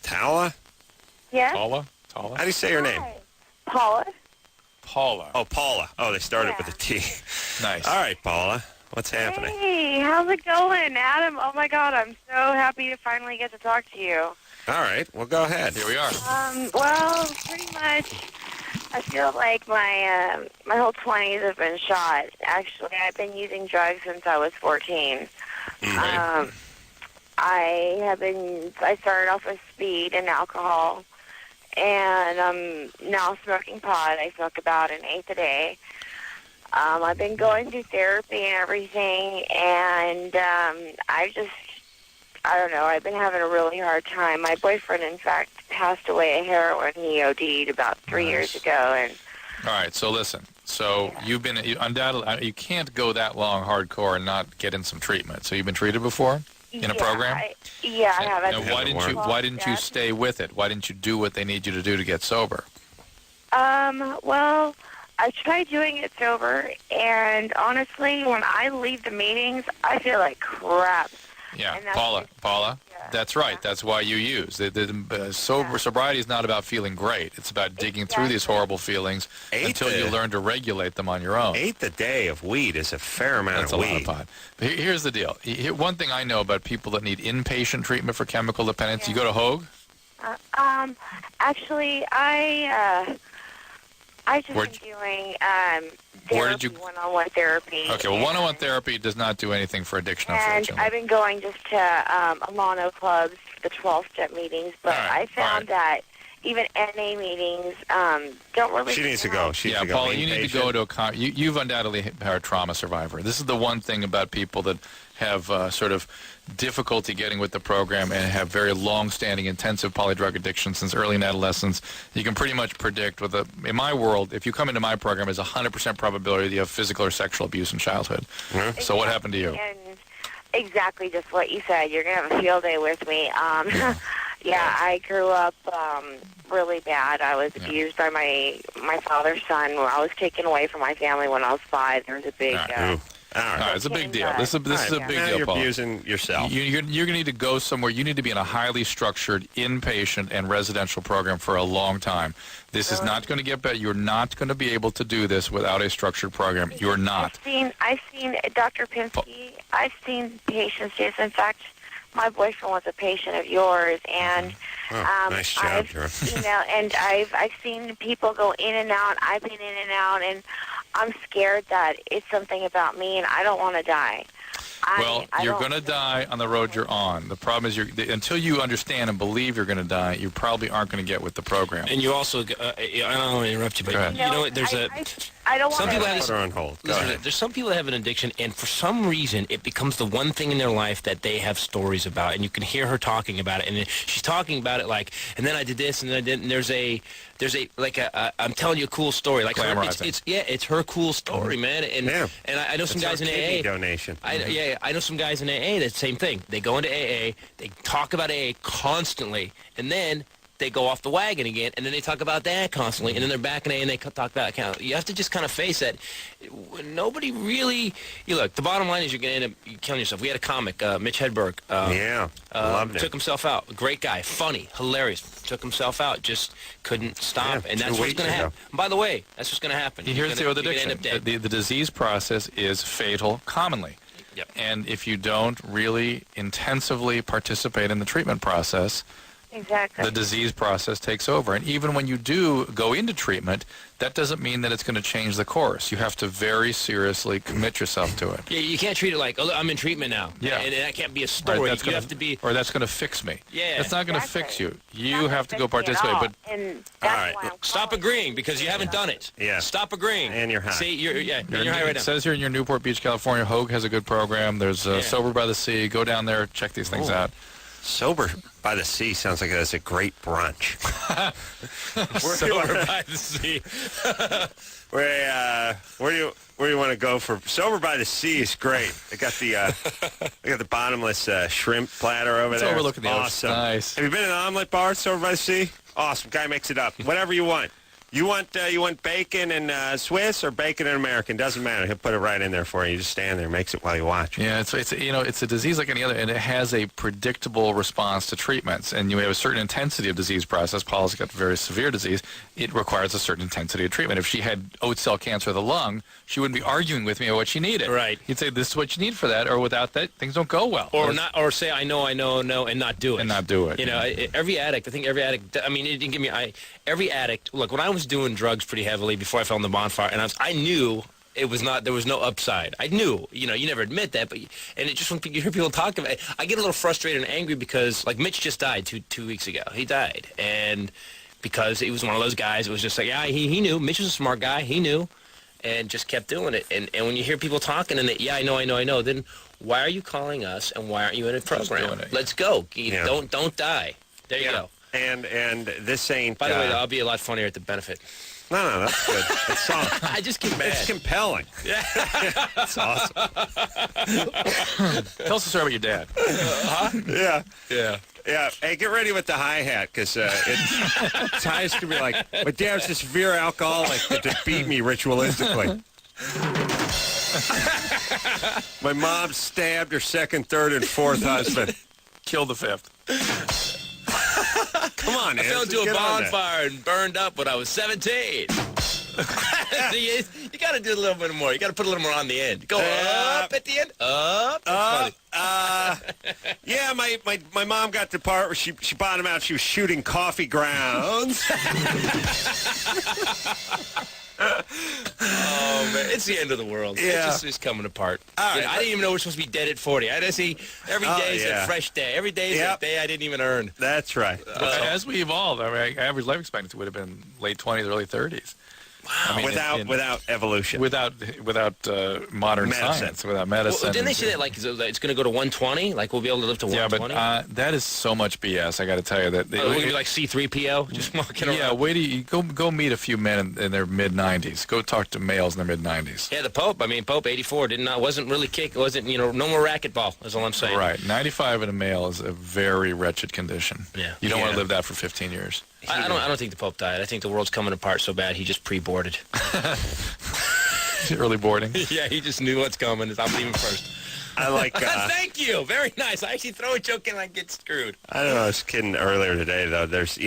Yeah? Tala? How do you say your name? Hi. Paula. Paula. Oh, Paula. Oh, they started with a T. Nice. All right, Paula. What's happening? Hey, how's it going, Adam? Oh my God, I'm so happy to finally get to talk to you. All right, well, go ahead. Here we are. Well, pretty much, I feel like my whole 20s have been shot. Actually, I've been using drugs since I was 14. I started off with speed and alcohol, and I'm now smoking pot. I smoke about an eighth a day. I've been going through therapy and everything, and I don't know, I've been having a really hard time. My boyfriend, in fact, passed away of heroin. He OD'd about 3 years ago. And all right, so listen. So you've been undoubtedly, you can't go that long hardcore and not get in some treatment. So you've been treated before? in a program? I have. And why didn't you stay with it? Why didn't you do what they need you to do to get sober? Well, I tried doing it sober, and honestly, when I leave the meetings, I feel like crap. Yeah, Paula, that's right. That's why you use. Sobriety is not about feeling great. It's about digging through these horrible feelings until you learn to regulate them on your own. Eighth a day of weed is a fair amount of weed. That's a lot of pot. But here's the deal. One thing I know about people that need inpatient treatment for chemical dependence, you go to Hoag? Actually, I just been doing therapy, one-on-one therapy. Okay, well, one-on-one therapy does not do anything for addiction, unfortunately. And I've been going just to Alano clubs, the 12-step meetings, but I found that even NA meetings don't really... She needs to go. Paula, you need to go to you've undoubtedly are a trauma survivor. This is the one thing about people that have sort of difficulty getting with the program and have very long-standing intensive polydrug addiction since early in adolescence. You can pretty much predict in my world, if you come into my program, there's a 100% probability that you have physical or sexual abuse in childhood. Mm-hmm. So what happened to you? And exactly just what you said. You're going to have a field day with me. I grew up really bad. I was abused by my father's son. I was taken away from my family when I was 5. There was a big... All right, it's a big deal. This is a big deal, You're Paul. abusing yourself. You're going to need to go somewhere. You need to be in a highly structured inpatient and residential program for a long time. This is not going to get better. You're not going to be able to do this without a structured program. You're not. I've seen Dr. Pinsky. I've seen patients. Yes, in fact, my boyfriend was a patient of yours, and nice job, and I've seen people go in and out. I've been in and out, and I'm scared that it's something about me, and I don't want to die. You're going to die on the road you're on. The problem is until you understand and believe you're going to die, you probably aren't going to get with the program. And you also, I don't want to interrupt you, but you know what, there's I don't want some people put her on hold. There's some people that have an addiction, and for some reason, it becomes the one thing in their life that they have stories about, and you can hear her talking about it, and she's talking about it like, and then I did this, and then I did, and there's a I'm telling you a cool story, like it's her cool story, man, and I know some guys in AA donation. I know some guys in AA that same thing. They go into AA, they talk about AA constantly, and then they go off the wagon again, and then they talk about that constantly, and then they're back in AA and they talk about it. You have to just kind of face that. Nobody really... Look, the bottom line is you're going to end up killing yourself. We had a comic, Mitch Hedberg. Loved it. Took himself out. Great guy. Funny. Hilarious. Took himself out. Just couldn't stop. And that's what's going to happen. And by the way, that's what's going to happen. Here's the other addiction. The disease process is fatal commonly. Yep. And if you don't really intensively participate in the treatment process... Exactly. The disease process takes over. And even when you do go into treatment, that doesn't mean that it's going to change the course. You have to very seriously commit yourself to it. Yeah, you can't treat it like, oh, I'm in treatment now. Yeah. And that can't be a story. Right, you have to be... Or that's going to fix me. Yeah. That's not going to fix you. You have to go participate. But and that's why I'm stop agreeing because you haven't done it. Yeah. Stop agreeing. And you're high. See, you're high right now. It says here in your Newport Beach, California, Hoag has a good program. There's Sober by the Sea. Go down there, check these things out. Sober by the Sea sounds like that's a great brunch. Sober by the Sea. Where do you want to go for Sober by the Sea? Is great. They got the bottomless shrimp platter over there. Overlooking the awesome. ocean. Nice. Have you been in an omelet bar at Sober by the Sea? Awesome. Guy makes it up. Whatever you want. You want bacon and Swiss or bacon and American? Doesn't matter. He'll put it right in there for you. You just stand there, makes it while you watch. Yeah, it's a disease like any other, and it has a predictable response to treatments. And you have a certain intensity of disease process. Paula's got very severe disease. It requires a certain intensity of treatment. If she had oat cell cancer of the lung, she wouldn't be arguing with me about what she needed. Right. You'd say this is what you need for that, or without that, things don't go well. Or say I know, and not do it. And not do it. Every addict. I think every addict. I mean, it didn't give me. Every addict. Look, when I was doing drugs pretty heavily before I fell in the bonfire, and I knew it was not. There was no upside. I knew. You never admit that, but and it just when you hear people talk about it, I get a little frustrated and angry because like Mitch just died two weeks ago. He died, and because he was one of those guys, it was just like he knew. Mitch was a smart guy. He knew, and just kept doing it. And when you hear people talking and I know, then why are you calling us and why aren't you in a program? Let's go. Don't die. There you go. And this ain't. By the way, I'll be a lot funnier at the benefit. No, that's good. That's solid. I just get mad. It's compelling. Yeah. That's awesome. Tell us a story about your dad. Yeah. Yeah. Yeah. Hey, get ready with the hi-hat, because Ty's going to be like, my dad's a severe alcoholic that just beat me ritualistically. My mom stabbed her second, third, and fourth husband. Kill the fifth. Come on, I fell into a bonfire and burned up when I was 17. You got to do a little bit more. You got to put a little more on the end. Go up at the end. Up. Yeah, my mom got to the part where she bottomed out. She was shooting coffee grounds. Oh, man. It's the end of the world. Yeah. It's coming apart. All right, I didn't even know we're supposed to be dead at 40. I just see every day is a fresh day. Every day is a day I didn't even earn. That's right. As we evolve, I mean, average life expectancy would have been late 20s, early 30s. Wow. I mean, without evolution. Without modern science, without medicine. Well, didn't they say that like it's going to go to 120? Like we'll be able to live to 120? Yeah, but that is so much BS. I got to tell you that. We're going to be like C-3PO, just walking around. Yeah, wait till you go meet a few men in their mid-90s. Go talk to males in their mid-90s. Yeah, the Pope. I mean, Pope 84 wasn't really wasn't no more racquetball. That's all I'm saying. Right, 95 in a male is a very wretched condition. Yeah, you don't want to live that for 15 years. I don't think the Pope died. I think the world's coming apart so bad he just pre-boarded. Early boarding. Yeah, he just knew what's coming. I'm leaving first. I like. Thank you. Very nice. I actually throw a joke in and I get screwed. I don't know. I was kidding earlier today though. There's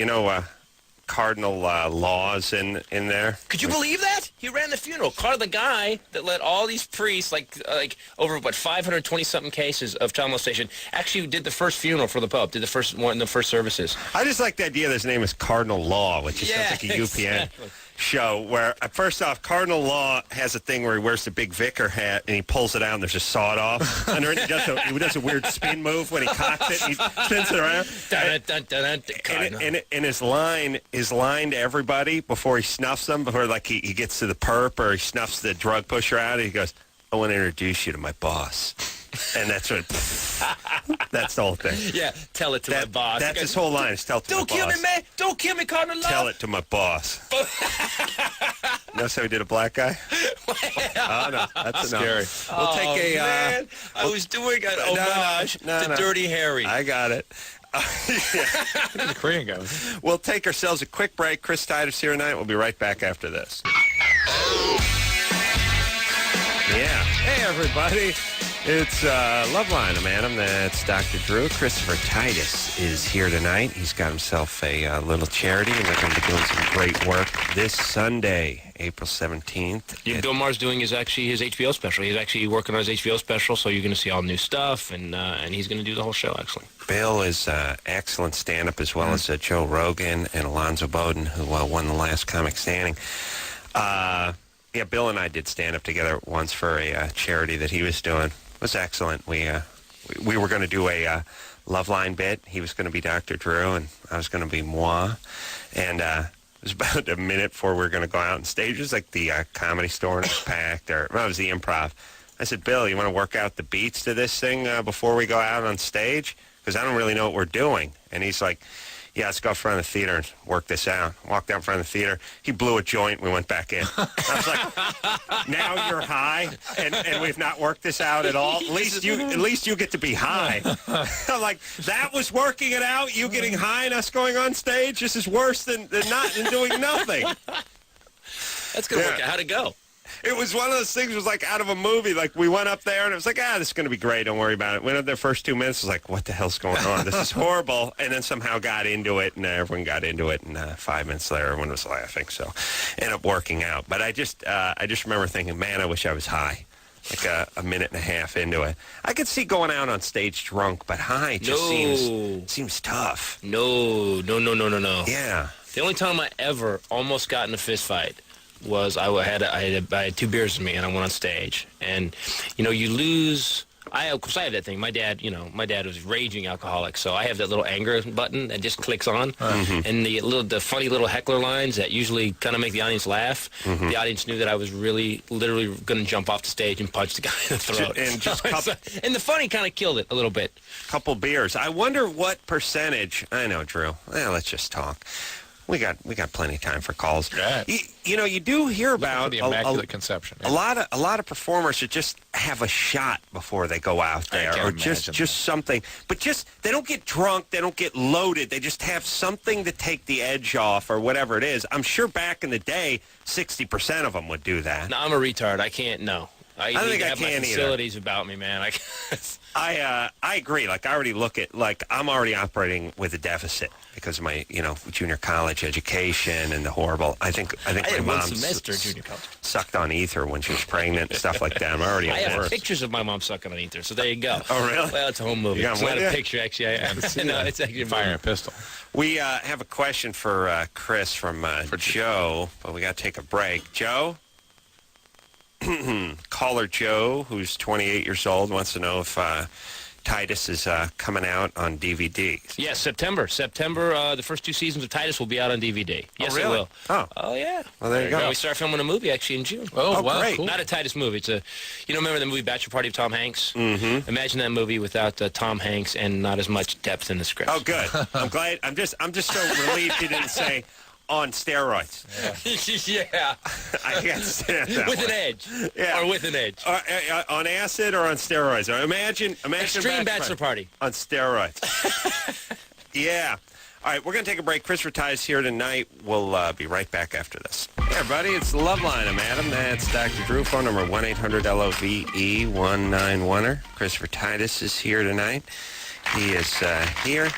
cardinal laws in there. Could you believe that? He ran the funeral. The guy that let all these priests, like over 520 something cases of child molestation, actually did the first funeral for the Pope. Did the first one, the first services. I just like the idea that his name is Cardinal Law, which is sounds like a UPN show. Where first off, Cardinal Law has a thing where he wears the big vicar hat and he pulls it out and there's a sawed off under it. He does a weird spin move when he cocks it. And he spins it around. And his line to everybody before he snuffs them, before like he gets to the perp or he snuffs the drug pusher out, he goes, I want to introduce you to my boss. And that's what. That's the whole thing. Yeah, tell it to my boss. That's his whole line. Is tell it to my boss. Don't kill me, man. Don't kill me, Cardinal Law. Tell it to my boss. Notice how he did a black guy? Oh, no. That's scary. We'll take a... man. I was doing an homage to Dirty Harry. I got it. The Korean guy. We'll take ourselves a quick break. Chris Titus here tonight. We'll be right back after this. Yeah. Hey, everybody. It's Loveline. I'm Adam. That's Dr. Drew. Christopher Titus is here tonight. He's got himself a little charity, and they're going to be doing some great work this Sunday, April 17th. Bill Maher's doing his HBO special. He's actually working on his HBO special, so you're going to see all new stuff, and he's going to do the whole show, actually. Bill is excellent stand-up, as well as Joe Rogan and Alonzo Bowden, who won the last Comic Standing. Yeah, Bill and I did stand-up together once for a charity that he was doing. It was excellent. We were going to do a Loveline bit. He was going to be Dr. Drew, and I was going to be moi. And it was about a minute before we were going to go out on stage. It was like the Comedy Store, and it was packed. It was the Improv. I said, Bill, you want to work out the beats to this thing before we go out on stage? Because I don't really know what we're doing. And he's like, yeah, let's go in front of the theater and work this out. Walked out in front of the theater. He blew a joint. We went back in. I was like, now you're high, and we've not worked this out at all. At least you get to be high. I'm like, that was working it out? You getting high and us going on stage? This is worse than doing nothing. That's going to work out. How'd it go? It was one of those things. It was like out of a movie. Like we went up there and it was like, this is going to be great. Don't worry about it. Went up there first 2 minutes. Was like, what the hell's going on? This is horrible. And then somehow got into it, and everyone got into it. And 5 minutes later, everyone was laughing. So, ended up working out. But I just remember thinking, man, I wish I was high. Like a minute and a half into it, I could see going out on stage drunk, but high just seems tough. No. Yeah. The only time I ever almost got in a fist fight was I had 2 beers in me and I went on stage, and you lose. Of course I have that thing. My dad was a raging alcoholic, so I have that little anger button that just clicks on, and the funny little heckler lines that usually kind of make the audience laugh. The audience knew that I was literally going to jump off the stage and punch the guy in the throat. And the funny kind of killed it a little bit. Couple beers. I wonder what percentage. I know, Drew. Let's just talk. We got plenty of time for calls. Yeah. You do hear about the Immaculate Conception. a lot of performers that just have a shot before they go out there, or just something. But they don't get drunk, they don't get loaded. They just have something to take the edge off, or whatever it is. I'm sure back in the day, 60% of them would do that. No, I'm a retard. I can't. No. I don't think I have can my either. facilities about me, man. I agree. Like, I already look at, like, I'm already operating with a deficit because of my, junior college education and the horrible. I think I my had mom one semester in junior college. sucked on ether when she was pregnant and stuff like that. I'm already. I have worse. pictures of my mom sucking on ether, so there you go. Oh, really? Well, it's a home movie. You got It's one not with a you? picture, actually. No, it's actually Firing a pistol. We have a question for Chris from Joe, but we got to take a break. Joe? Caller Joe, who's 28 years old, wants to know if Titus is coming out on DVD. Yes, September. The first 2 seasons of Titus will be out on DVD. Yes, really? it will. Oh, yeah. Well, there you go. We start filming a movie, actually, in June. Oh, wow, great. cool. Not a Titus movie. It's remember the movie Bachelor Party of Tom Hanks? Mm-hmm. Imagine that movie without Tom Hanks and not as much depth in the script. Oh, good. I'm glad. I'm just so relieved you didn't say on steroids. Yeah. I can't stand that With one. an edge. Yeah. Or with an edge. On acid or on steroids? Or imagine Extreme Bachelor Party. on steroids. Yeah. All right, we're going to take a break. Christopher Titus here tonight. We'll be right back after this. Hey, everybody, it's the Loveline. I'm Adam. That's Dr. Drew. Phone number 1-800-LOVE-191er. Christopher Titus is here tonight. He is here.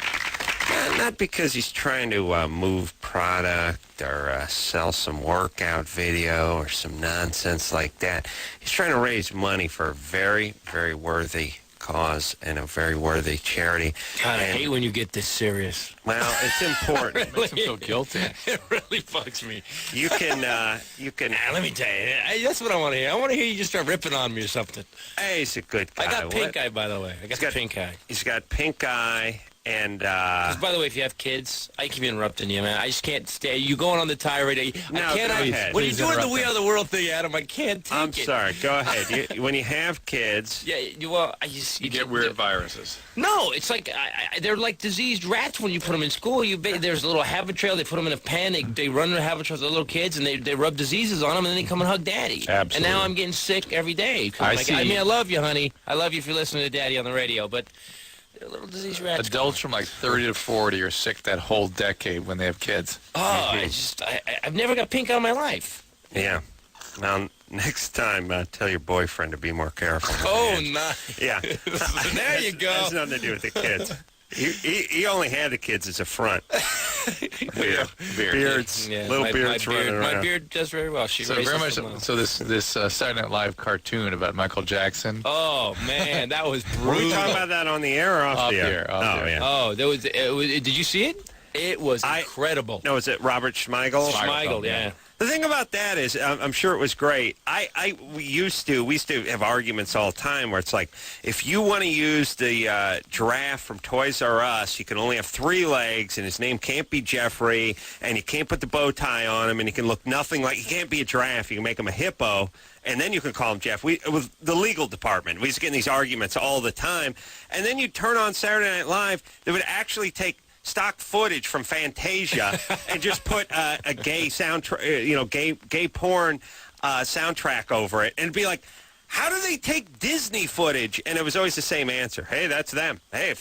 Not because he's trying to move product or sell some workout video or some nonsense like that. He's trying to raise money for a very, very worthy cause and a very worthy charity. God, I hate when you get this serious. Well, it's important. It makes him feel guilty. It really bugs me. You can. Now, let me tell you, that's what I want to hear. I want to hear you just start ripping on me or something. Hey, he's a good guy. I got pink eye, by the way. I got pink eye. He's got pink eye. And, 'Cause, by the way, if you have kids, I keep interrupting you, man. I just can't stay. You going on the tirade? I can't. Go ahead. When you're Please doing the interrupt We him. Are the World thing, Adam, I can't take it. I'm sorry. Go ahead. When you have kids. Yeah, you get weird viruses. No, it's like they're like diseased rats when you put them in school. There's a little habit trail. They put them in a pen. They run the habit trail with the little kids, and they rub diseases on them, and then they come and hug Daddy. Absolutely. And now I'm getting sick every day. I I love you, honey. I love you if you're listening to Daddy on the radio, but they're little diseased rats. Adults from like 30 to 40 are sick that whole decade when they have kids. Oh, I've never got pink eye in my life. Yeah. Now, next time, tell your boyfriend to be more careful. Oh, no. Yeah. There you go. Has nothing to do with the kids. He only had the kids as a front. Beards, Yeah, little beards running around. My beard does very well. She So raises very much. them well. So this Saturday Night Live cartoon about Michael Jackson. Oh man, that was Were brutal. we talking about that on the air or off the air? Off the air. Yeah. Oh, there was. Did you see it? It was incredible. No, is it Robert Schmeigel? Schmeigel, yeah. The thing about that is, I'm sure it was great. We used to have arguments all the time where it's like, if you want to use the giraffe from Toys R Us, you can only have 3 legs, and his name can't be Jeffrey, and you can't put the bow tie on him, and he can look nothing like, he can't be a giraffe. You can make him a hippo, and then you can call him Jeff. It was the legal department. We used to get in these arguments all the time, and then you turn on Saturday Night Live, they would actually take stock footage from Fantasia and just put a gay soundtrack, gay porn soundtrack over it, and it'd be like, how do they take Disney footage? And it was always the same answer. Hey, that's them. Hey,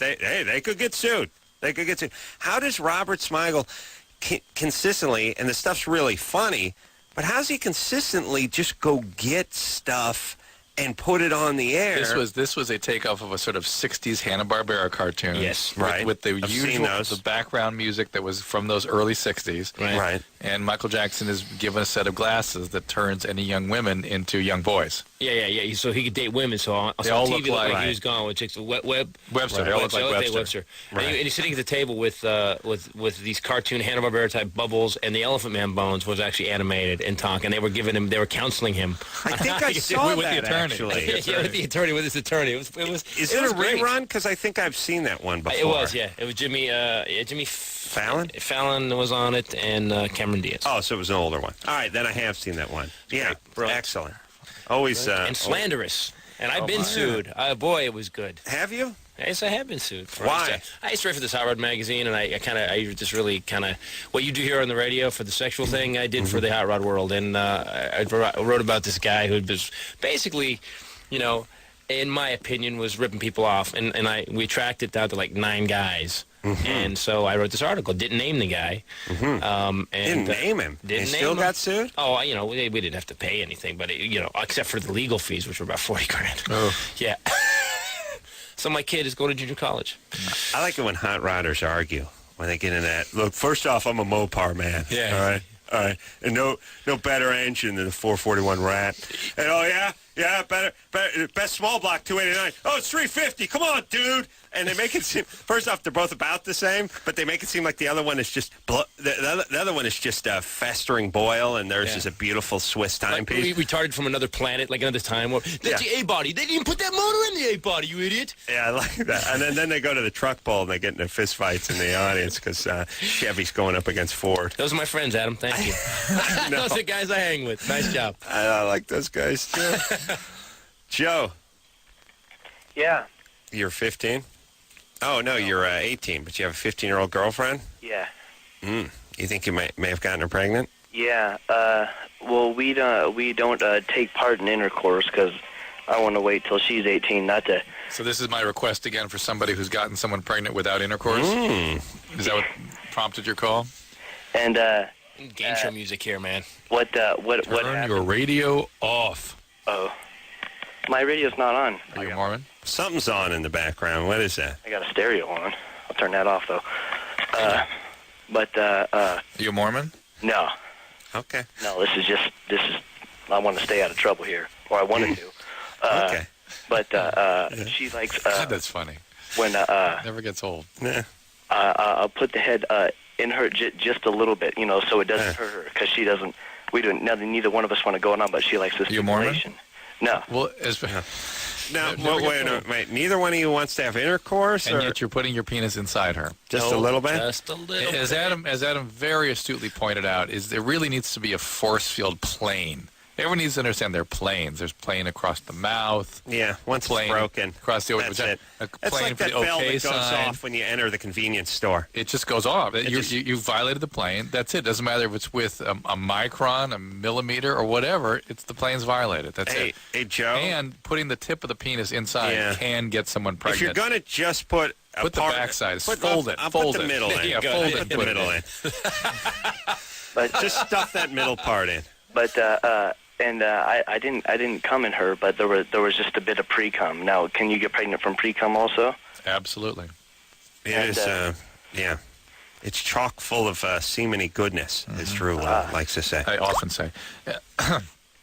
they could get sued. They could get sued. How does Robert Smigel consistently, and the stuff's really funny, but how does he consistently just go get stuff and put it on the air? This was a takeoff of a sort of 60s Hanna-Barbera cartoon. Yes, right. With the I've seen usual those. the background music that was from those early 60s. Right. And Michael Jackson is given a set of glasses that turns any young women into young boys. Yeah. So he could date women. So on They all TV, look like- he was gone with chicks. Webster. They all look like Webster. And he's sitting at the table with these cartoon Hanna-Barbera type bubbles, and the Elephant Man Bones was actually animated and talking. They were counseling him. I think I saw with the that, attorney. actually. with his attorney. It was. Is it a rerun? Because I think I've seen that one before. It was, yeah. It was Jimmy Fallon? Fallon was on it, and Cameron Diaz. Oh, so it was an older one. All right, then I have seen that one. Yeah, Brilliant. excellent. Always And slanderous. And I've been sued. Boy, it was good. Have you? Yes, I have been sued. Why? I used to write for this Hot Rod magazine, and I just really kind of what you do here on the radio for the sexual thing, I did for the Hot Rod world, and I wrote about this guy who was basically, in my opinion, was ripping people off, and we tracked it down to like 9 guys. And so I wrote this article. Didn't name the guy. And Didn't name him. Didn't He name still him. got sued? Oh, we didn't have to pay anything, but except for the legal fees, which were about $40,000. Oh. Yeah. So my kid is going to junior college. I like it when hot rodders argue, when they get in that. Look, first off, I'm a Mopar man. Yeah. All right. And no better engine than the 441 Rat. And better, best small block, 289. Oh, it's 350. Come on, dude. And they make it seem, first off, they're both about the same, but they make it seem like the other one is just, the other one is just a festering boil, and theirs is a beautiful Swiss timepiece. We retarded from another planet, like another time. That's the A-body. They didn't put that motor in the A-body, you idiot. Yeah, I like that. And then they go to the truck bowl, and they get into fist fights in the audience because Chevy's going up against Ford. Those are my friends, Adam. Thank you. Those are the guys I hang with. Nice job. I like those guys, too. Joe. Yeah. You're 15? Oh, no, you're 18, but you have a 15-year-old girlfriend? Yeah. You think you may have gotten her pregnant? Yeah. Well, we don't take part in intercourse because I want to wait till she's 18, not to. So this is my request again for somebody who's gotten someone pregnant without intercourse. Is that what prompted your call? And Game show music here, man. what Turn happened? your radio off. Oh, my radio's not on. Are you Mormon? Something's on in the background. What is that? I got a stereo on. I'll turn that off though. Are you Mormon? No. Okay. No, this is. I want to stay out of trouble here, or I wanted to. Okay. But she likes God, that's funny. when Never gets old. Yeah. I'll put the head in her just a little bit, so it doesn't hurt her because she doesn't. We don't. Neither one of us want to go on, but she likes this. You Mormon? No. Well, Now, Never gets old. wait. Neither one of you wants to have intercourse, and or yet you're putting your penis inside her. just a little bit? Just a little As Adam very astutely pointed out, there really needs to be a force field plane. Everyone needs to understand they're planes. There's plane across the mouth. Yeah, once it's plane broken. across the That's it. a It's plane like for that the bell OK that goes sign. off when you enter the convenience store. It just goes off. just- You violated the plane. That's it. Doesn't matter if it's with a micron, a millimeter, or whatever. It's the plane's violated. That's it. Hey, Joe. And putting the tip of the penis inside Yeah. can get someone pregnant. If you're going to just put a Put the part, backside. put Fold it. I'll Fold put the it. middle in. Yeah, Go fold ahead, it. Put the Put it middle in. in. But Just stuff that middle part in. I didn't cum in her, but there was just a bit of pre-cum. Now, can you get pregnant from pre-cum also? Absolutely. It And, is, yeah. It's chock full of semen-y goodness, as Drew likes to say. I often say.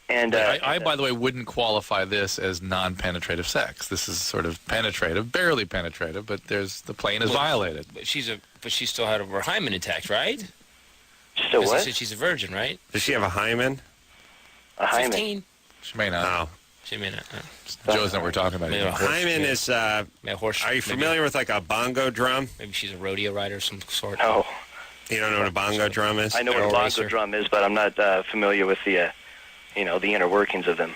And I, by the way, wouldn't qualify this as non-penetrative sex. This is sort of penetrative, barely penetrative, but the plane is violated. But she still had her hymen intact, right? so 'Cause what? they said she's a virgin, right? Does she have a hymen? A hymen. 15. She may not. No. She may not. Joe's not what we're talking about. Maybe a horse, Hymen maybe- is, maybe a horse. are you familiar with like a bongo drum? Maybe she's a rodeo rider of some sort. No, You don't know what a bongo drum is? I know what a Barrel bongo racer. drum is, but I'm not familiar with the inner workings of them.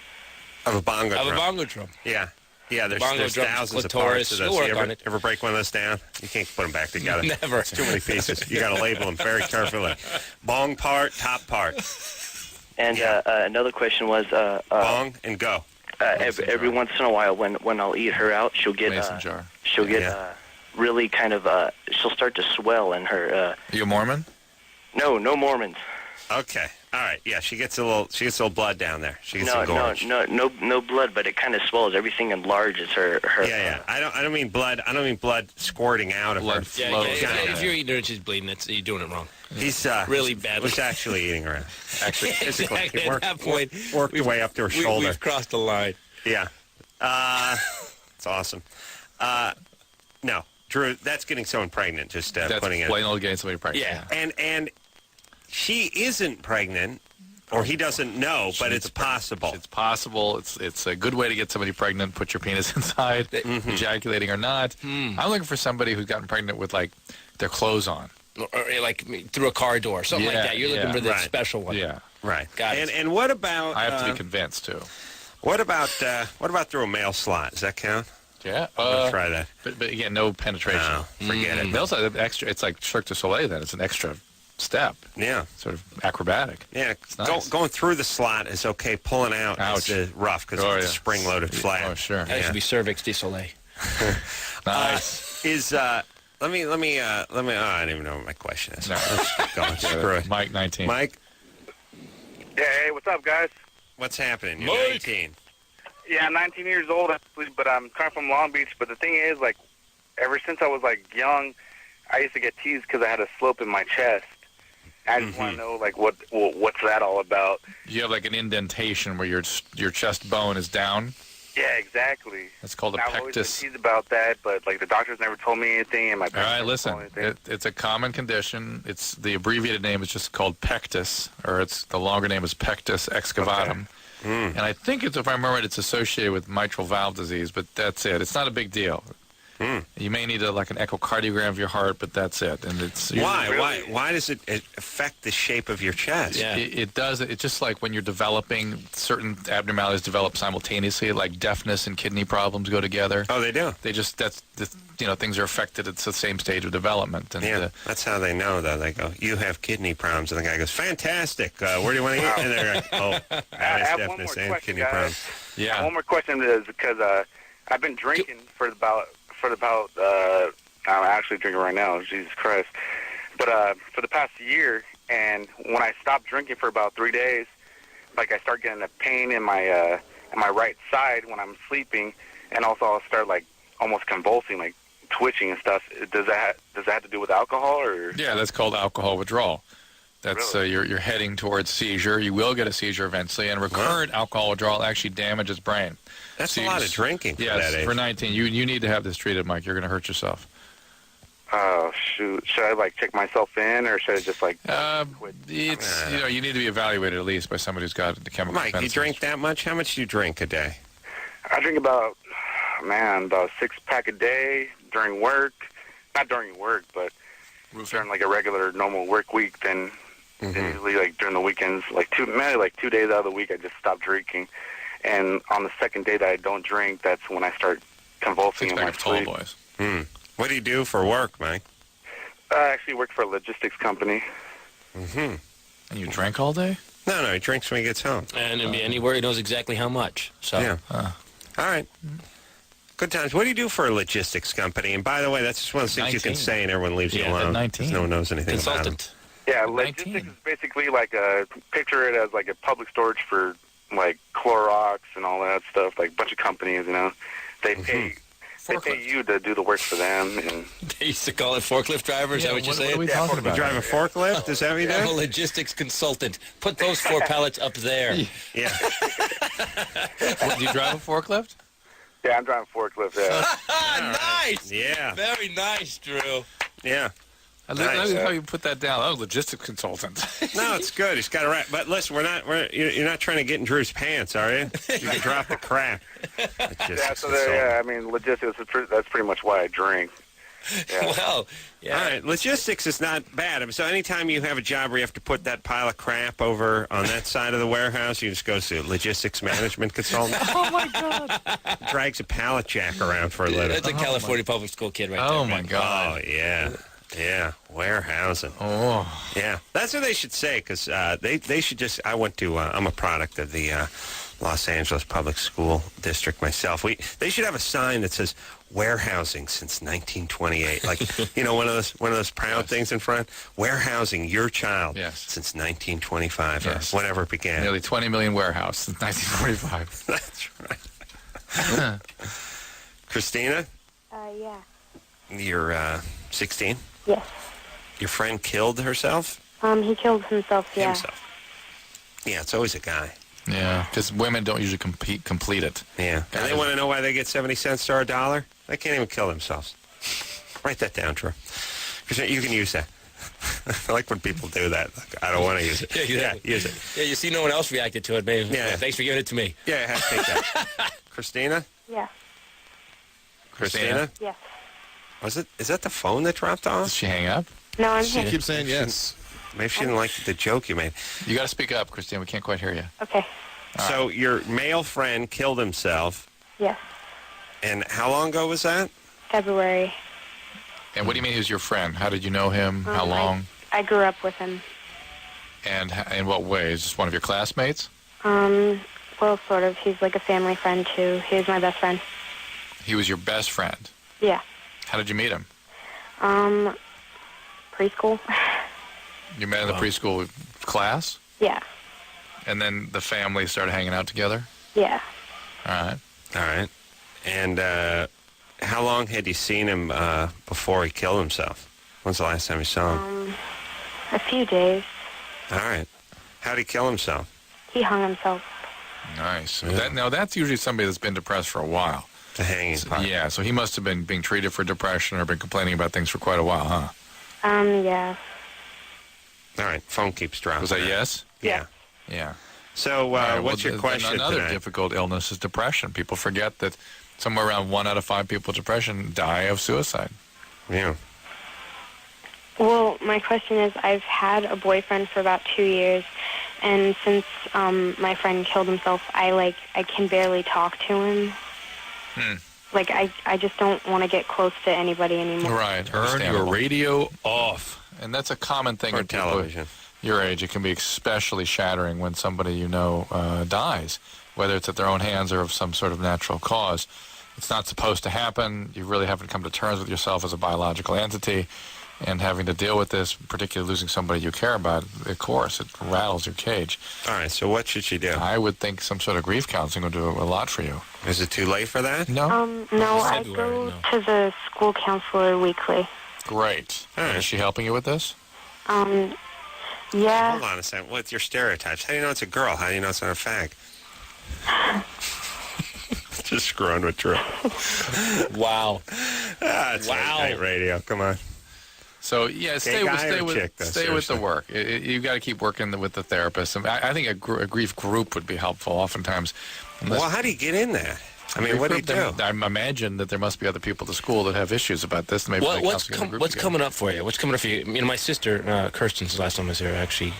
Of a bongo Of a drum. bongo drum. Yeah. Yeah, Bongo there's drums, thousands of clitoris. parts of You'll those. work You on it. ever break one of those down? You can't put them back together. Never. It's too many pieces. You got to label them very carefully. Bong part, top part. And another question was, Bong and go. every once in a while, when I'll eat her out, she'll get Mason jar. really kind of she'll start to swell in her. Are you a Mormon? No Mormons. Okay. All right. Yeah, she gets a little blood down there. She gets engorged. No blood, but it kind of swells. Everything enlarges her. Yeah. I don't mean blood. I don't mean blood squirting out of her. Blood Yeah, flows. if you're eating her and she's bleeding, you're doing it wrong. He's Really badly. was actually eating her out. Actually, physically, Exactly. he At that point, worked her way up to her shoulder. We've crossed the line. Yeah. It's awesome. No, Drew, that's getting someone pregnant. Just That's putting it. plain old getting somebody pregnant. Yeah. And she isn't pregnant, or he doesn't know, but it's possible. It's possible. It's a good way to get somebody pregnant. Put your penis inside, ejaculating or not. I'm looking for somebody who's gotten pregnant with like their clothes on. Or like through a car door, something like Yeah, that. You're looking yeah. for the Right. special one. Yeah. Right. Got it. And what about? I have to be convinced too. What about through a mail slot? Does that count? Yeah. I'm gonna try that. But again, no penetration. No, forget it. They also have extra. It's like Cirque du Soleil. Then it's an extra step. Yeah. Sort of acrobatic. Yeah. Nice. Going through the slot is okay. Pulling out is rough because it's a spring-loaded flap. Oh, sure. That should be cervix du soleil. Nice. Let me. Oh, I don't even know what my question is. No. Let's keep going. Screw it. Mike, 19. Mike, Yeah, hey, what's up, guys? what's happening? You're 19. Yeah, I'm 19 years old, actually, but I'm coming from Long Beach. But the thing is, like, ever since I was, like, young, I used to get teased because I had a slope in my chest. I just want to know, like, what's that all about? You have like an indentation where your chest bone is down. Yeah, exactly. That's called a I've always been pectus. teased about that, but, like, the doctors never told me anything, and my All parents right, never listen. told me anything. It's a common condition. It's the abbreviated name is just called pectus, or it's the longer name is pectus excavatum. And I think it's, if I remember it, it's associated with mitral valve disease, but that's it. It's not a big deal. You may need an echocardiogram of your heart, but that's it. And it's Why does it affect the shape of your chest? Yeah. It does. It's just like when you're developing, certain abnormalities develop simultaneously, like deafness and kidney problems go together. Oh, they do. They just things are affected at the same stage of development. And Yeah, that's how they know, though. They go, you have kidney problems. And the guy goes, fantastic. Where do you want to eat? And they're like, oh, that I is have one more deafness and question, kidney guys. problems. yeah. One more question is because I've been drinking for about I'm actually drinking right now, Jesus Christ. But for the past year, and when I stopped drinking for about 3 days, like I start getting a pain in my right side when I'm sleeping, and also I'll start like almost convulsing, like twitching and stuff. Does that have to do with alcohol or? Yeah, that's called alcohol withdrawal. That's Really? You're heading towards seizure. You will get a seizure eventually, and recurrent alcohol withdrawal actually damages brain. That's So a lot of drinking for Yes, that age. for 19, you need to have this treated, Mike. You're going to hurt yourself. Oh shoot! Should I like check myself in, or should I just like quit? It's you need to be evaluated at least by somebody who's got the chemical. Mike, you defenses. drink that much? How much do you drink a day? I drink about a 6-pack a day during work. Not during work, but during like a regular normal work week. Then usually like during the weekends, like 2 days out of the week, I just stop drinking. And on the second day that I don't drink, that's when I start convulsing in 6-pack my of tall sleep. boys. What do you do for work, Mike? I actually work for a logistics company. And you drink all day? No, he drinks when he gets home. And it'd be anywhere, he knows exactly how much. So Yeah. All right. Good times. What do you do for a logistics company? And by the way, that's just one of those things you can 19. say and everyone leaves you Yeah, alone. 19. 'Cause no one knows anything about it. consultant. Yeah, 19. logistics is basically like picture it as like a public storage for like Clorox and all that stuff. Like a bunch of companies, they pay. They pay you to do the work for them, and They used to call it forklift driver. Is that what you're saying? What are we talking You about? drive a forklift? Is that what you I'm a do? logistics consultant. Put those 4 pallets up there. Yeah. What, do you drive a forklift? yeah, I'm driving forklift. Yeah. Nice. Yeah. Very nice, Drew. Yeah. I Nice. love how you put that down. Oh, logistics consultant. No, it's good. He's got it right. But listen, you're not trying to get in Drew's pants, are you? You can drop the crap. Yeah, so I mean, logistics. That's pretty much why I drink. Yeah. Well, yeah. All right, logistics is not bad. I mean, so anytime you have a job where you have to put that pile of crap over on that side of the warehouse, you just go to logistics management consultant. Oh, my God. Drags a pallet jack around for a living. That's a California public school kid right there. Oh, man. my God. Oh, yeah. Yeah, warehousing. Oh. Yeah, that's what they should say, because they should just, I'm a product of the Los Angeles Public School District myself. They should have a sign that says warehousing since 1928. Like, one of those proud things in front. Warehousing your child since 1925 or whenever it began. Nearly 20 million warehouse since 1945. That's right. Christina? Yeah. You're 16? Yes. Your friend killed herself? He killed himself, yeah. Himself. Yeah, it's always a guy. Yeah, because women don't usually complete it. Yeah. And they want to know why they get 70 cents to our dollar? They can't even kill themselves. Write that down, Drew. You can use that. I like when people do that. Like, I don't want to use it. Yeah, use it. Yeah, you see no one else reacted to it, babe. Yeah. Thanks for giving it to me. Yeah, I have to take that. Christina? Yes. Christina? Yes. Is that the phone that dropped Did off? she hang up? No, I'm She here. keeps saying yes. Maybe she didn't like the joke you made. You got to speak up, Christine. We can't quite hear you. Okay. So your male friend killed himself, Yes, and how long ago was that? February. And what do you mean he was your friend? How did you know him? How long? I grew up with him. And in what way? Is this one of your classmates? Well, sort of. He's like a family friend, too. He was my best friend. He was your best friend. Yeah. How did you meet him? Preschool. You met in the preschool class? Yeah. And then the family started hanging out together? Yeah. All right. All right. And how long had you seen him before he killed himself? When's the last time you saw him? A few days. All right. How did he kill himself? He hung himself. Nice. Now, that's usually somebody that's been depressed for a while. The hanging part. Yeah, so he must have been being treated for depression or been complaining about things for quite a while, huh? Yeah. All right. Phone keeps dropping. Was that yes? Yeah. Yeah. So All right, what's your question Another today? difficult illness is depression. People forget that somewhere around 1 out of 5 people with depression die of suicide. Yeah. Well, my question is, I've had a boyfriend for about 2 years, and since my friend killed himself, I can barely talk to him. Like, I just don't want to get close to anybody anymore. Right. Turn your understandable. radio off. And that's a common thing Or in people television. your age. It can be especially shattering when somebody you know dies, whether it's at their own hands or of some sort of natural cause. It's not supposed to happen. You really haven't come to terms with yourself as a biological entity, and having to deal with this, particularly losing somebody you care about, of course, it rattles your cage. All right. So what should she do? I would think some sort of grief counseling would do a lot for you. Is it too late for that? No? No, I February, go no. to the school counselor weekly. Great. All right. Is she helping you with this? Yeah. Hold on a second. What's your stereotypes? How do you know it's a girl? How do you know it's not a fag? Just screwing with Drew. Wow. It's Wow. late night radio. Come on. So yeah, stay guy or with chick, though, stay with the seriously? work. You've got to keep working with the therapist. And I think a grief group would be helpful. Oftentimes, Well, how do you get in that? I mean, what do you do? I imagine that there must be other people at the school that have issues about this. Maybe they What's counsel in a group what's together. coming up for you? What's coming up for you? You know, my sister, Kirsten's last time I was here, actually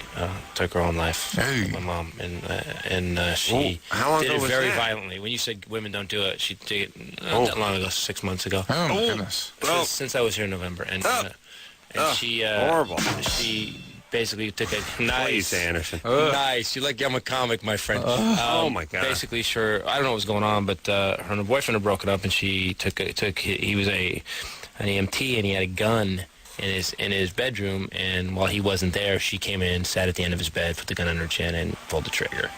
took her own life. Hey. My mom, and she Oh, how long did ago it was very that? violently. When you said women don't do it, she did it not that long ago, 6 months ago. Oh my goodness! Oh. Since I was here in November, and she horrible. She basically took a Please, nice. Anderson. Nice. You like I'm a comic, my friend. Oh, my God. Basically, sure. I don't know what was going on, but her and her boyfriend had broken up, and she he was an EMT, and he had a gun in his bedroom. And while he wasn't there, she came in, sat at the end of his bed, put the gun on her chin, and pulled the trigger.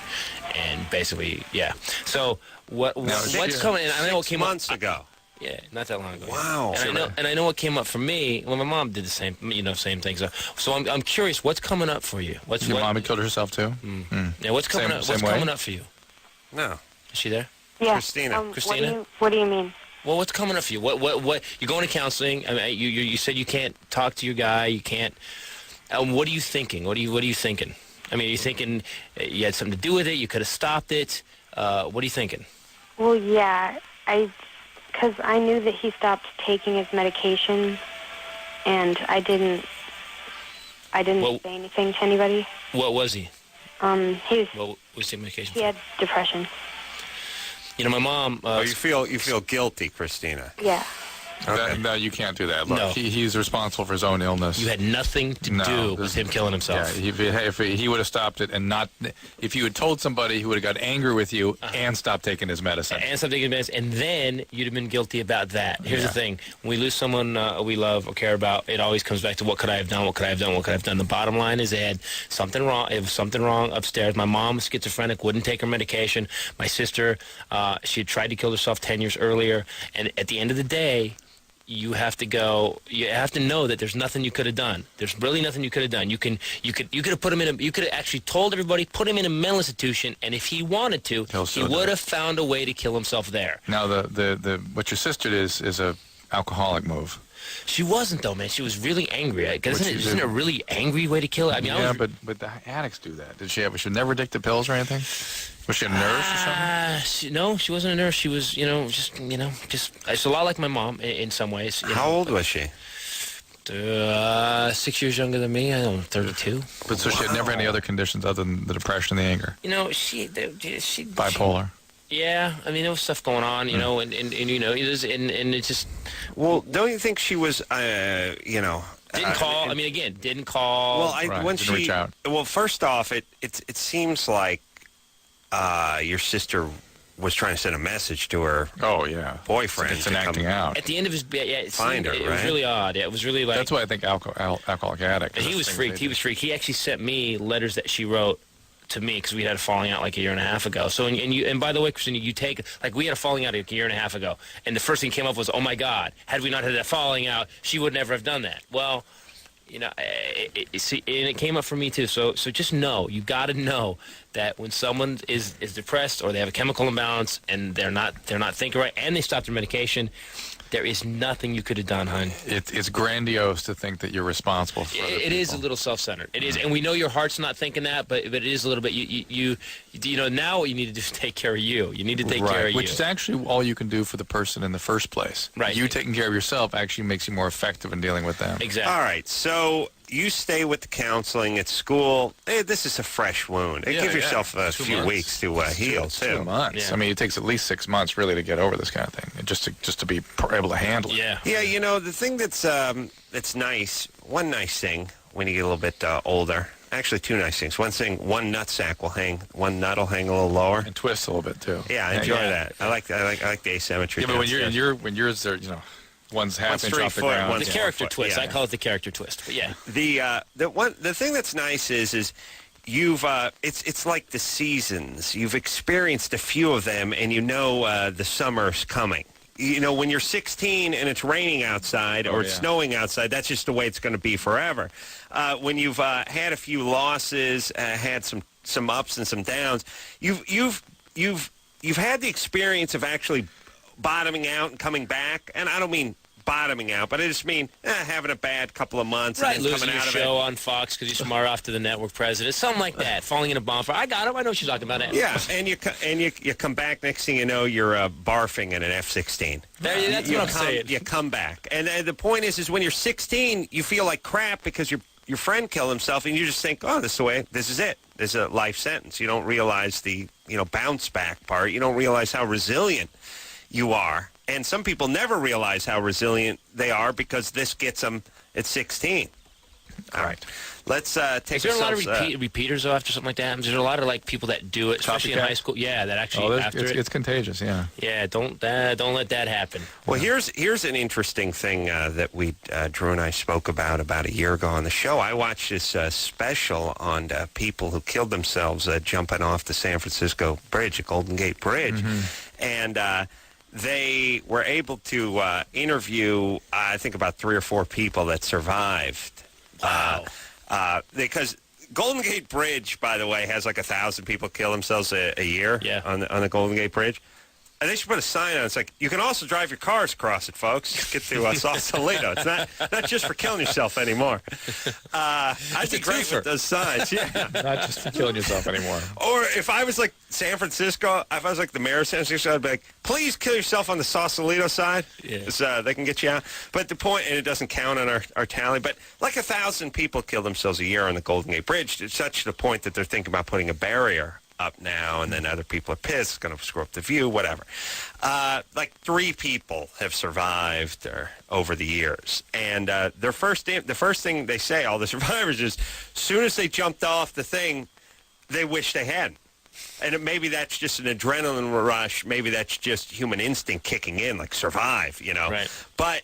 And basically, yeah. So what's coming? And I know what came 6 up. months ago. Yeah, not that long ago. Wow. And I know what came up for me. Well, my mom did the same, same thing. So I'm curious, what's coming up for you? What's Your mom had killed herself too. Yeah, what's coming up? Same What's way? coming up for you? No. Is she there? Yeah. Christina. Christina? What do you mean? Well, what's coming up for you? What? You're going to counseling. I mean, you said you can't talk to your guy. You can't. What are you thinking? What are you thinking? I mean, are you thinking you had something to do with it? You could have stopped it. What are you thinking? Well, yeah, because I knew that he stopped taking his medication, and I didn't Well- say anything to anybody. What was he? What was the medication? he had depression. You know, my mom. You feel guilty, Christina. Yeah. No, you can't do that. Look, No. he's responsible for his own illness. You had nothing to do with him killing himself. Yeah, if he would have stopped it and not, if you had told somebody, he would have got angry with you and stopped taking his medicine. And something advanced, and then you'd have been guilty about that. Here's the thing: when we lose someone we love or care about, it always comes back to what could I have done? What could I have done? What could I have done? The bottom line is they had something wrong. It was something wrong upstairs. My mom was schizophrenic, wouldn't take her medication. My sister, she had tried to kill herself 10 years earlier. And at the end of the day, you have to know that there's nothing you could have done. There's really nothing you could have done. You could have put him you could have actually told everybody, put him in a mental institution, and if he wanted to, he would have found a way to kill himself there. Now, the what your sister did is a alcoholic move. She wasn't though, man. She was really angry. Isn't it a really angry way to kill it? I mean, but the addicts do that. Was she never addicted to pills or anything? Was she a nurse or something? No, she wasn't a nurse. She was, just it's a lot like my mom in some ways. How old was she? 6 years younger than me. I'm 32. But so she had never had any other conditions other than the depression and the anger? You know, she Bipolar? Yeah, I mean, there was stuff going on, you know, and you know, it was, and it just... Well, don't you think she was, you know... Didn't call. I mean, again, didn't call. Well, when didn't reach out. Well, first off, it seems like your sister was trying to send a message to her boyfriend. It's an acting out. At the end of his... Yeah, it Find her, It right? was really odd. Yeah, it was really like... That's why I think alcoholic addict. And he was freaked. He actually sent me letters that she wrote to me because we had a falling out like a year and a half ago. So and by the way, Christina, you take like we had a falling out like a year and a half ago, and the first thing came up was, oh my God, had we not had that falling out, she would never have done that. Well, you know, and it came up for me too. So just know, you got to know that when someone is depressed or they have a chemical imbalance and they're not thinking right and they stop their medication, there is nothing you could have done, hon. It's grandiose to think that you're responsible for other It is a people. little self-centered. It is, and we know your heart's not thinking that, but it is a little bit. You know, now what you need to do is take care of you. You need to take care of you. Which is actually all you can do for the person in the first place. Right. You taking care of yourself actually makes you more effective in dealing with them. Exactly. All right, so you stay with the counseling at school. This is a fresh wound. Give yourself a 2 few months. weeks to heal, too. 2 months. Yeah. I mean, it takes at least 6 months really to get over this kind of thing, and just to be able to handle it. Yeah. Yeah, you know, the thing that's nice, one nice thing when you get a little bit older, actually two nice things. One thing, one nut sack will hang, one nut will hang a little lower. And twist a little bit too. Yeah, I enjoy that. I like the asymmetry. Yeah, but when yours are, you know, one's half inch off the 3 foot, ground. one's The character 4 foot, twist. yeah. I call it the character twist. But yeah. The thing that's nice is you've it's like the seasons. You've experienced a few of them, and you know the summer's coming. You know, when you're 16 and it's raining outside or it's snowing outside, that's just the way it's going to be forever. When you've had a few losses, had some ups and some downs, you've had the experience of actually bottoming out and coming back. And I don't mean bottoming out, but I just mean having a bad couple of months Right, and then losing coming your out of show it. on Fox because you smart off to the network president, something like that. Falling in a bonfire. I got him. I know what you're talking about. It. Yeah, and you come back. Next thing you know, you're barfing in an F-16. That's what I'm saying. You come back, and the point is when you're 16, you feel like crap because your friend killed himself, and you just think, oh, this is it. This is a life sentence. You don't realize the bounce back part. You don't realize how resilient you are. And some people never realize how resilient they are because this gets them at 16. All right. Let's take Is there a lot of ourselves... repeaters, though, after something like that? Is there a lot of, like, people that do it, especially in high school? Yeah, that actually, after it's contagious, yeah. Yeah, don't let that happen. Well, here's an interesting thing that Drew and I spoke about a year ago on the show. I watched this special on people who killed themselves jumping off the San Francisco Bridge, the Golden Gate Bridge. And they were able to interview, I think, about 3 or 4 people that survived. Wow. Because Golden Gate Bridge, by the way, has like 1,000 people kill themselves a year on the Golden Gate Bridge. And they should put a sign on it. It's like, you can also drive your cars across it, folks. Get to Sausalito. It's not just for killing yourself anymore. I'd be great with those signs. Yeah. Not just for killing yourself anymore. Or if I was like San Francisco, if I was like the mayor of San Francisco, I'd be like, please kill yourself on the Sausalito side. Yeah. So they can get you out. But the point, and it doesn't count on our tally, but like 1,000 people kill themselves a year on the Golden Gate Bridge. It's such to the point that they're thinking about putting a barrier up now, and then other people are pissed. It's going to screw up the view, whatever. Like 3 people have survived over the years, and the first thing they say, all the survivors, is as soon as they jumped off the thing, they wish they hadn't. And maybe that's just an adrenaline rush. Maybe that's just human instinct kicking in, like survive, Right. But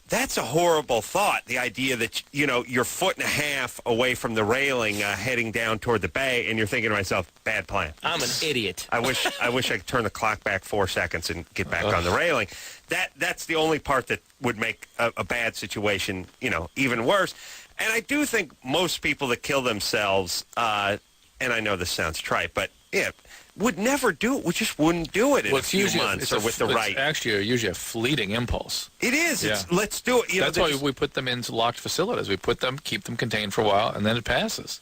that's a horrible thought, the idea that, you're 1.5 feet away from the railing heading down toward the bay, and you're thinking to myself, bad plan. I'm an idiot. I wish I could turn the clock back 4 seconds and get back on the railing. That's the only part that would make a bad situation, even worse. And I do think most people that kill themselves, and I know this sounds trite, but yeah, would never do it. We just wouldn't do it in a few months or with the right. It's actually usually a fleeting impulse. It is. Yeah. It's, let's do it. That's why we put them into locked facilities. We keep them contained for a while, and then it passes.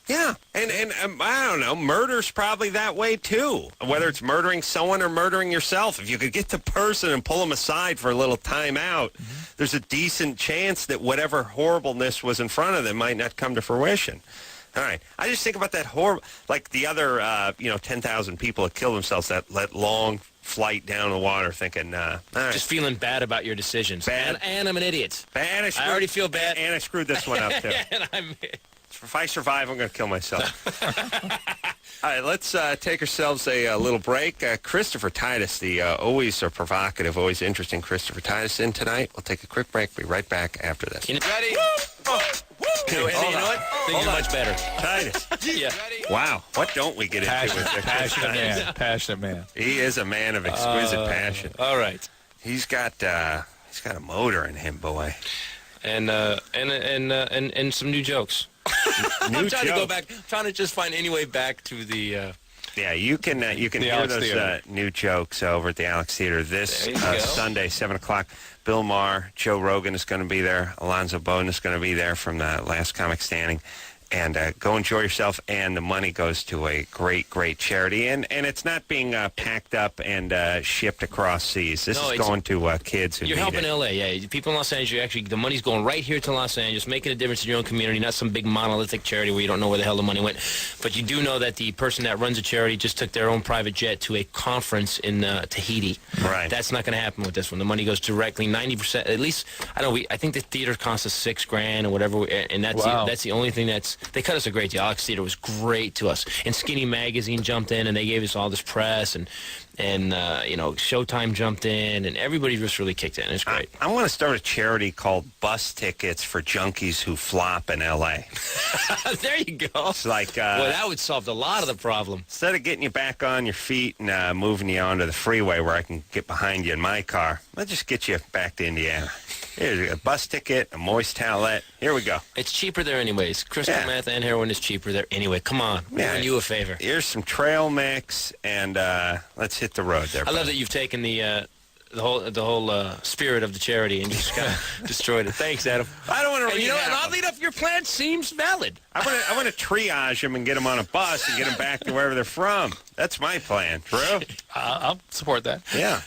Yeah, and I don't know, murder's probably that way too. Whether it's murdering someone or murdering yourself, if you could get the person and pull them aside for a little time out, there's a decent chance that whatever horribleness was in front of them might not come to fruition. All right, I just think about that horrible, like the other, 10,000 people that killed themselves that long flight down the water, thinking, all right. Just feeling bad about your decisions. Bad. And I'm an idiot. Bad, I already feel bad. And I screwed this one up too. And If I survive, I'm going to kill myself. All right, let's take ourselves a little break. Christopher Titus, the always provocative, always interesting Christopher Titus in tonight. We'll take a quick break. Be right back after this. Ready? You know what? Things are much better. Titus. Yeah. Wow, what don't we get into with Passionate man. Passionate man. He is a man of exquisite passion. All right. He's got a motor in him, boy. And some new jokes. I'm trying to go back. Trying to just find any way back to the. Yeah, you can hear Alex those new jokes over at the Alex Theater this There you go. Sunday, 7 o'clock. Bill Maher, Joe Rogan is going to be there. Alonzo Bowden is going to be there from the Last Comic Standing. And go enjoy yourself, and the money goes to a great, great charity. And it's not being packed up and shipped across seas. This is going to kids who need it. You're helping L.A., yeah. People in Los Angeles, the money's going right here to Los Angeles, making a difference in your own community, not some big monolithic charity where you don't know where the hell the money went. But you do know that the person that runs the charity just took their own private jet to a conference in Tahiti. Right. That's not going to happen with this one. The money goes directly, 90%, at least, I think the theater costs us $6,000 or whatever, and that's the only thing they cut us a great deal. Alex Theater was great to us. And Skinny Magazine jumped in, and they gave us all this press, and Showtime jumped in, and everybody just really kicked in. It's great. I want to start a charity called Bus Tickets for Junkies Who Flop in L.A. There you go. It's like... well, that would solve a lot of the problem. Instead of getting you back on your feet and moving you onto the freeway where I can get behind you in my car, let's just get you back to Indiana. Here's a bus ticket, a moist towelette. Here we go. It's cheaper there anyways. Crystal meth and heroin is cheaper there anyway. Come on. We're doing you a favor. Here's some trail mix, and let's hit the road there. I love that you've taken the whole spirit of the charity and just kind of destroyed it. Thanks, Adam. I don't want to. And you know, and oddly enough, your plan seems valid. I want to triage them and get them on a bus and get them back to wherever they're from. That's my plan. True. I'll support that. Yeah.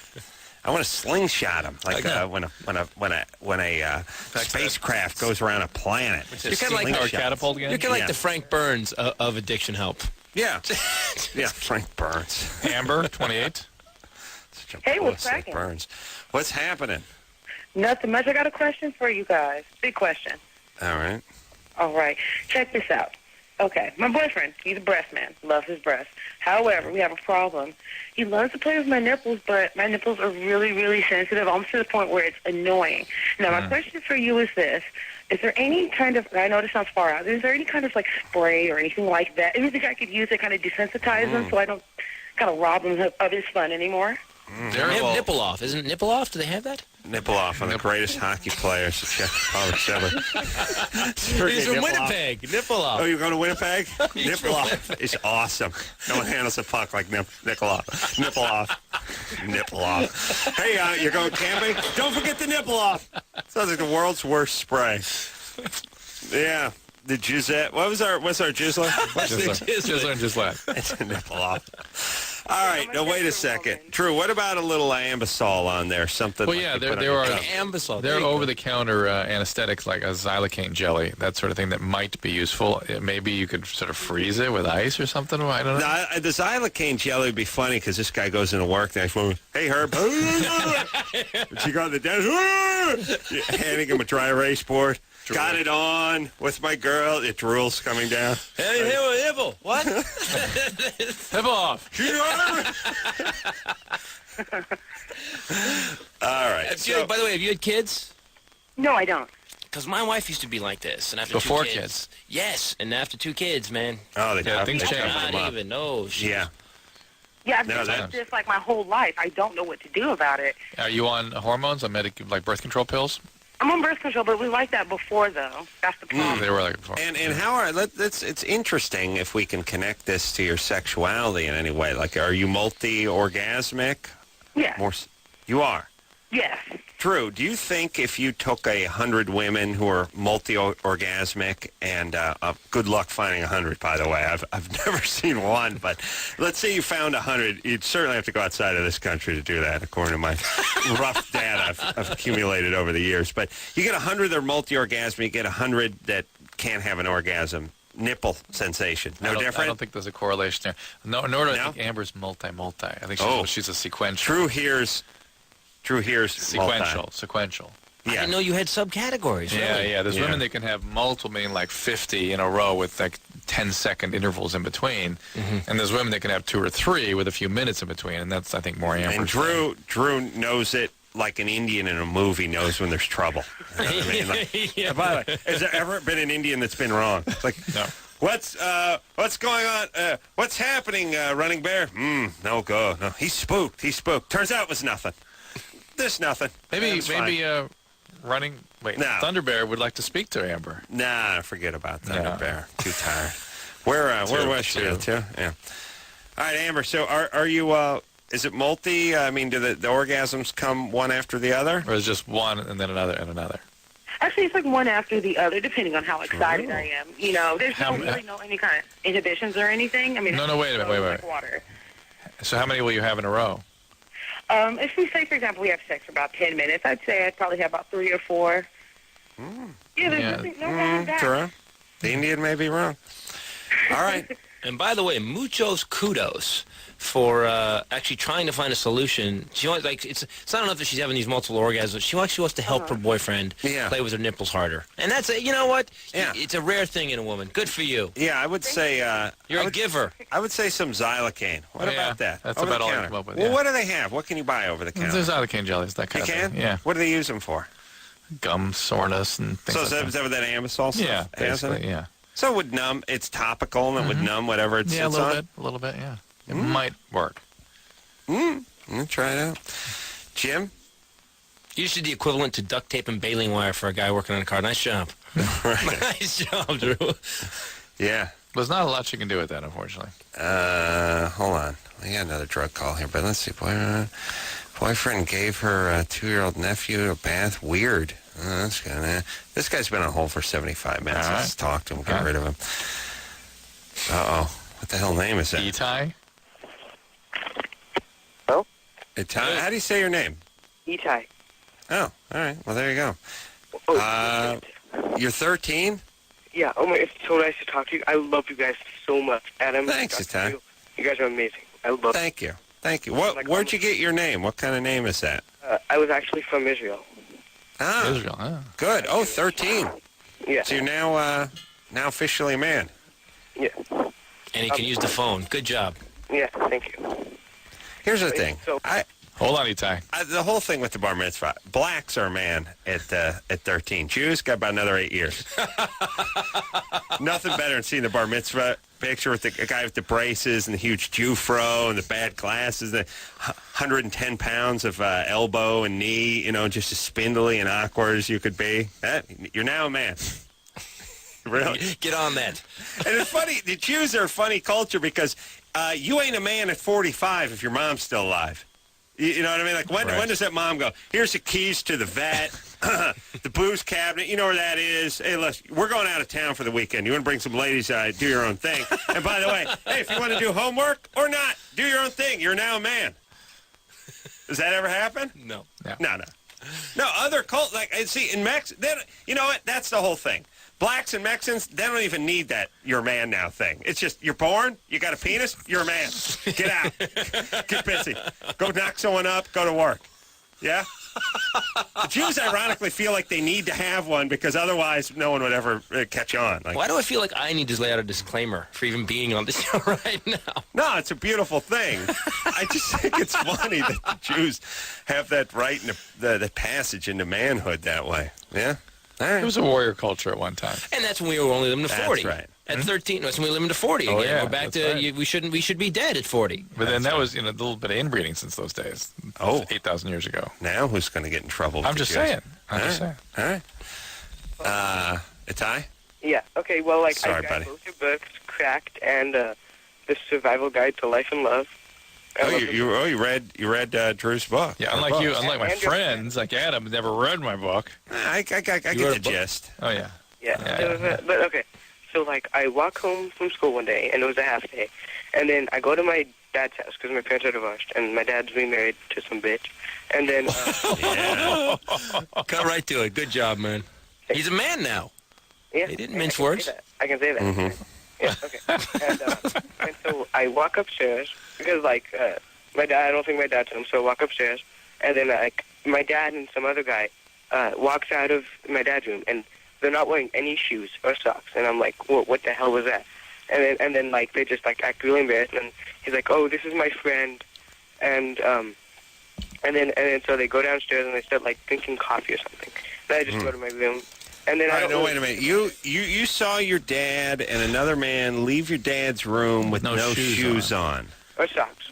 I want to slingshot them, like when a spacecraft goes around a planet. You're kind of like catapult again. You're kind of like the Frank Burns of addiction help. Yeah, yeah, Frank Burns. Amber, 28. Hey, what's cracking? Burns. What's happening? Nothing much. I got a question for you guys. Big question. All right. All right. Check this out. Okay, my boyfriend, he's a breast man, loves his breasts. However, we have a problem. He loves to play with my nipples, but my nipples are really, really sensitive, almost to the point where it's annoying. Now, my question for you is this. Is there any kind of, I know this sounds far out, is there any kind of, like, spray or anything like that? Anything I could use to kind of desensitize him so I don't kind of rob him of his fun anymore? Nipple off. Isn't it Nipple off? Do they have that? Nipple off on the greatest hockey players to check ever. He's from Winnipeg. Nipple off. Oh, you're going to Winnipeg? Nipple off is awesome. No one handles a puck like Nipple off. Nipple off. Nipple off. Hey, you're going camping? Don't forget the nipple off. Sounds like the world's worst spray. Yeah. The Gisette. What's our Gisela? Gisela and Gisela. It's a nipple off. All right, now wait a second. Drew, what about a little Ambisol on there? Something. Well, like yeah, there are Ambisol. There are over-the-counter anesthetics like a xylocaine jelly, that sort of thing that might be useful. Maybe you could sort of freeze it with ice or something. I don't know. No, the xylocaine jelly would be funny because this guy goes into work the next morning. Hey, Herb. She got the desk. Handing him a dry erase board. Got it on with my girl. It drools coming down. Hey, nipple. What? Nipple off. All right. By the way, have you had kids? No, I don't. Because my wife used to be like this, and after Before 2 kids, yes, and after 2 kids, man. Oh, things change. Not even. No. Yeah. Yeah, I've been like this like my whole life. I don't know what to do about it. Are you on hormones, on like birth control pills? I'm on birth control, but we like that before, though. That's the problem. They were like before. And how it's interesting if we can connect this to your sexuality in any way. Like, are you multi-orgasmic? Yeah. You are. Yes. Drew, do you think if you took 100 women who are multi-orgasmic, and good luck finding 100, by the way. I've never seen one, but let's say you found 100. You'd certainly have to go outside of this country to do that, according to my rough data I've accumulated over the years. But you get 100 that are multi-orgasmic, you get 100 that can't have an orgasm. Nipple sensation. No different? I don't think there's a correlation there. Nor do I think Amber's multi. I think she's a sequential. Drew here's sequential. I didn't know you had subcategories. Yeah, really. yeah. There's women that can have multiple, meaning like 50 in a row with like 10-second intervals in between, and there's women that can have 2 or 3 with a few minutes in between, and that's, I think, more Amber's. And Drew knows it like an Indian in a movie knows when there's trouble. You know what I mean? Like, by the way, has there ever been an Indian that's been wrong? It's like, no. What's going on? What's happening, Running Bear? No go. No, he's spooked. Turns out it was nothing. There's nothing. Maybe No. Thunder Bear would like to speak to Amber. Nah, forget about Thunder Bear. Too tired. Where was she? Too? Yeah. All right, Amber. So are you? Is it multi? I mean, do the orgasms come one after the other, or is it just one and then another and another? Actually, it's like one after the other, depending on how excited I am. You know, there's really no any kind of inhibitions or anything. I mean, no, wait a minute, like water. So how many will you have in a row? If we say, for example, we have sex for about 10 minutes, I'd say I'd probably have about 3 or 4. Yeah, there's nothing, no wrong with that. True. The Indian may be wrong. All right. And by the way, muchos kudos for actually trying to find a solution. She wants, like, it's not enough that she's having these multiple orgasms. She actually wants to help her boyfriend play with her nipples harder. And that's you know what? Yeah. It's a rare thing in a woman. Good for you. Yeah, I would say you're a giver. I would say some xylocaine. What about that? That's over about the all I counter. come up with. Well, what do they have? What can you buy over the counter? There's xylocaine jellies, that kind of thing. Yeah. What do they use them for? Gum soreness and things So like is that what that Ambisol stuff Yeah, has in it? basically, yeah. So it would numb. It's topical, and it would numb whatever it's Yeah, a on? little bit, yeah. It might work. Try it out. Jim? Usually the equivalent to duct tape and baling wire for a guy working on a car. Nice job. Nice job, Drew. Yeah. There's not a lot you can do with that, unfortunately. Hold on. We got another drug call here, but let's see. Boyfriend gave her 2-year-old nephew a bath. Weird. That's good. This guy's been on hold for 75 minutes. All right. Let's talk to him. Get rid of him. Uh-oh. What the hell name is that? Itai? Hello? Itai? How do you say your name? Itai. Oh, all right. Well, there you go. Oh, You're 13? yeah. Oh my! It's so nice to talk to you. I love you guys so much, Adam. Thanks, Itai. You guys are amazing. I love. Thank you. Thank you. Where'd you get your name? What kind of name is that? I was actually from Israel. Ah, Israel, huh? good. Oh, 13. Yeah. So you're now officially a man. Yeah. And he can use the phone. Good job. Yeah. Thank you. Here's the thing. Hold on, Itai. The whole thing with the bar mitzvah, blacks are a man at 13. Jews got about another 8 years. Nothing better than seeing the bar mitzvah picture with the guy with the braces and the huge Jew fro and the bad glasses, the 110 pounds of elbow and knee, just as spindly and awkward as you could be. You're now a man. Really? Get on that. And it's funny, the Jews are a funny culture because you ain't a man at 45 if your mom's still alive. You know what I mean? Like, when does that mom go, here's the keys to the vet, the booze cabinet, you know where that is. Hey, listen, we're going out of town for the weekend. You want to bring some ladies, do your own thing. And by the way, hey, if you want to do homework or not, do your own thing. You're now a man. Does that ever happen? No. No, other cult, like, see, in you know what? That's the whole thing. Blacks and Mexicans, they don't even need that you're a man now thing. It's just, you're born, you got a penis, you're a man. Get out. Get busy. Go knock someone up, go to work. Yeah? The Jews, ironically, feel like they need to have one because otherwise no one would ever catch on. Like, why do I feel like I need to lay out a disclaimer for even being on the show right now? No, it's a beautiful thing. I just think it's funny that the Jews have that right in the passage into manhood that way. Yeah? All right. It was a warrior culture at one time. And that's when we were only living to 40. That's right. At 13, that's when we lived to 40 again. Yeah, we're back to, right. we should be dead at 40. But then that was, a little bit of inbreeding since those days. 8,000 years ago. Now who's going to get in trouble? I'm just saying. All right. Itai? Yeah. Okay. Well, like Sorry, I got buddy. both your books, Cracked and The Survival Guide to Life and Love. You read Drew's book. Yeah, unlike my friends, like Adam, never read my book. I get the gist. Oh yeah. Yeah. But okay. So like I walk home from school one day, and it was a half day, and then I go to my dad's house because my parents are divorced, and my dad's remarried to some bitch, and then Cut right to it. Good job, man. He's a man now. Yeah, he didn't mince words. I can say that. Mm-hmm. Yeah, okay. And so I walk upstairs because like my dad. I don't think my dad's home, so I walk upstairs, and then like my dad and some other guy walks out of my dad's room, and they're not wearing any shoes or socks, and I'm like, whoa, what the hell was that? And then like they just like act really embarrassed, and he's like, oh, this is my friend, and then so they go downstairs and they start like drinking coffee or something. Then I just go to my room, and then wait a minute. You saw your dad and another man leave your dad's room with no shoes on. Or socks.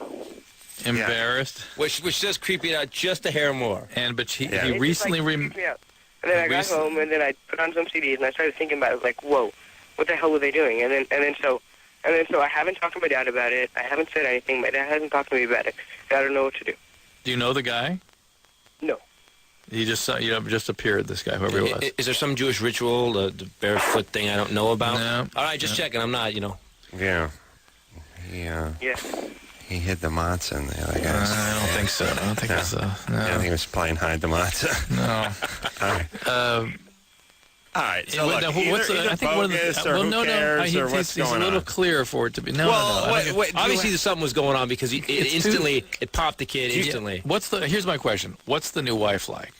Embarrassed, which does creep you out just a hair more. But he recently creeped me out. And then I got home, and then I put on some CDs, and I started thinking about it. I was like, whoa, what the hell were they doing? And then so I haven't talked to my dad about it. I haven't said anything. My dad hasn't talked to me about it. I don't know what to do. Do you know the guy? No. He just appeared. This guy, whoever he was. Is there some Jewish ritual, the barefoot thing I don't know about? No. All right, just checking. I'm not, Yeah. Yeah. He hid the matzah in the other guys. I don't think so. I don't think so. No. I think he was playing hide the matzah. No. All right. All right. So look, I think one of the he's a little clear for it to be. No. Obviously, something was going on because it popped the kid instantly. Here's my question. What's the new wife like?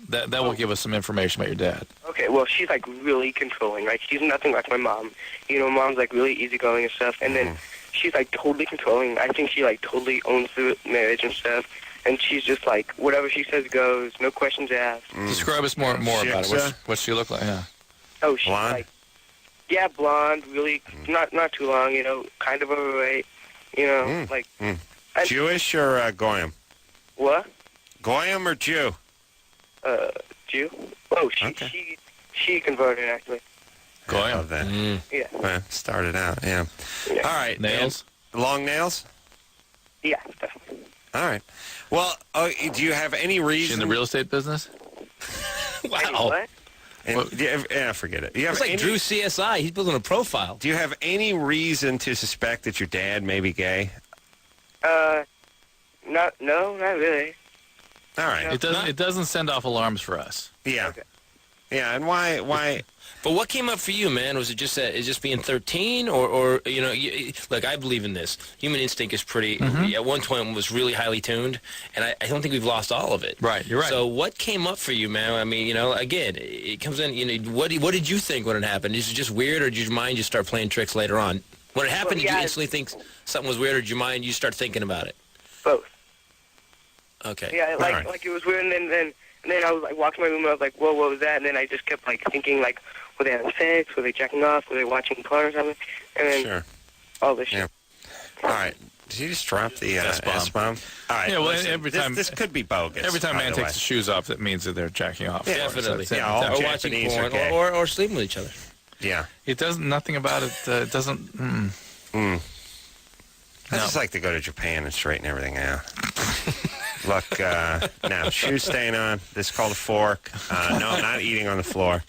That will give us some information about your dad. Okay, well, she's like really controlling, right? She's nothing like my mom. Mom's like really easygoing and stuff, and then she's like totally controlling. I think she like totally owns the marriage and stuff. And she's just like, whatever she says goes, no questions asked. Describe us more about it. What's she look like? Yeah. Oh, she's blonde? like, yeah, blonde, really, not too long, kind of overweight, like. Jewish or Goyim? What? Goyim or Jew? Jew. Oh, she converted actually. Goyim. I love that. Yeah. Well, started out, yeah. All right. Nails? Long nails? Yeah, definitely. All right. Well, do you have any reason? She in the real estate business? Wow. What? Yeah, forget it. It's like Drew CSI. He's building a profile. Do you have any reason to suspect that your dad may be gay? Not really. All right. It doesn't send off alarms for us. Yeah. Okay. Yeah, and why? But what came up for you, man? Was it just being 13, or look, I believe in this. Human instinct is pretty. At one point, was really highly tuned, and I don't think we've lost all of it. Right, you're right. So what came up for you, man? I mean, again, it comes in. What did you think when it happened? Is it just weird, or did your mind just start playing tricks later on? When it happened, did you instantly think something was weird, or did your mind you start thinking about it? Both. Okay. Yeah, like it was weird, and then I was like walking my room, and I was like, whoa, what was that? And then I just kept like thinking like, were they having sex? Were they jacking off? Were they watching porn or something? And then all this shit. All right. Did you just drop the S-bomb? All right. Yeah, well, listen, every time this could be bogus. Every time a man takes his shoes off, that means that they're jacking off. Yeah, definitely. All or watching Japanese porn, are gay. or sleeping with each other. Yeah. It doesn't. Nothing about it. It doesn't. I just like to go to Japan and straighten everything out. Look, now, shoes staying on. This is called a fork. No, I'm not eating on the floor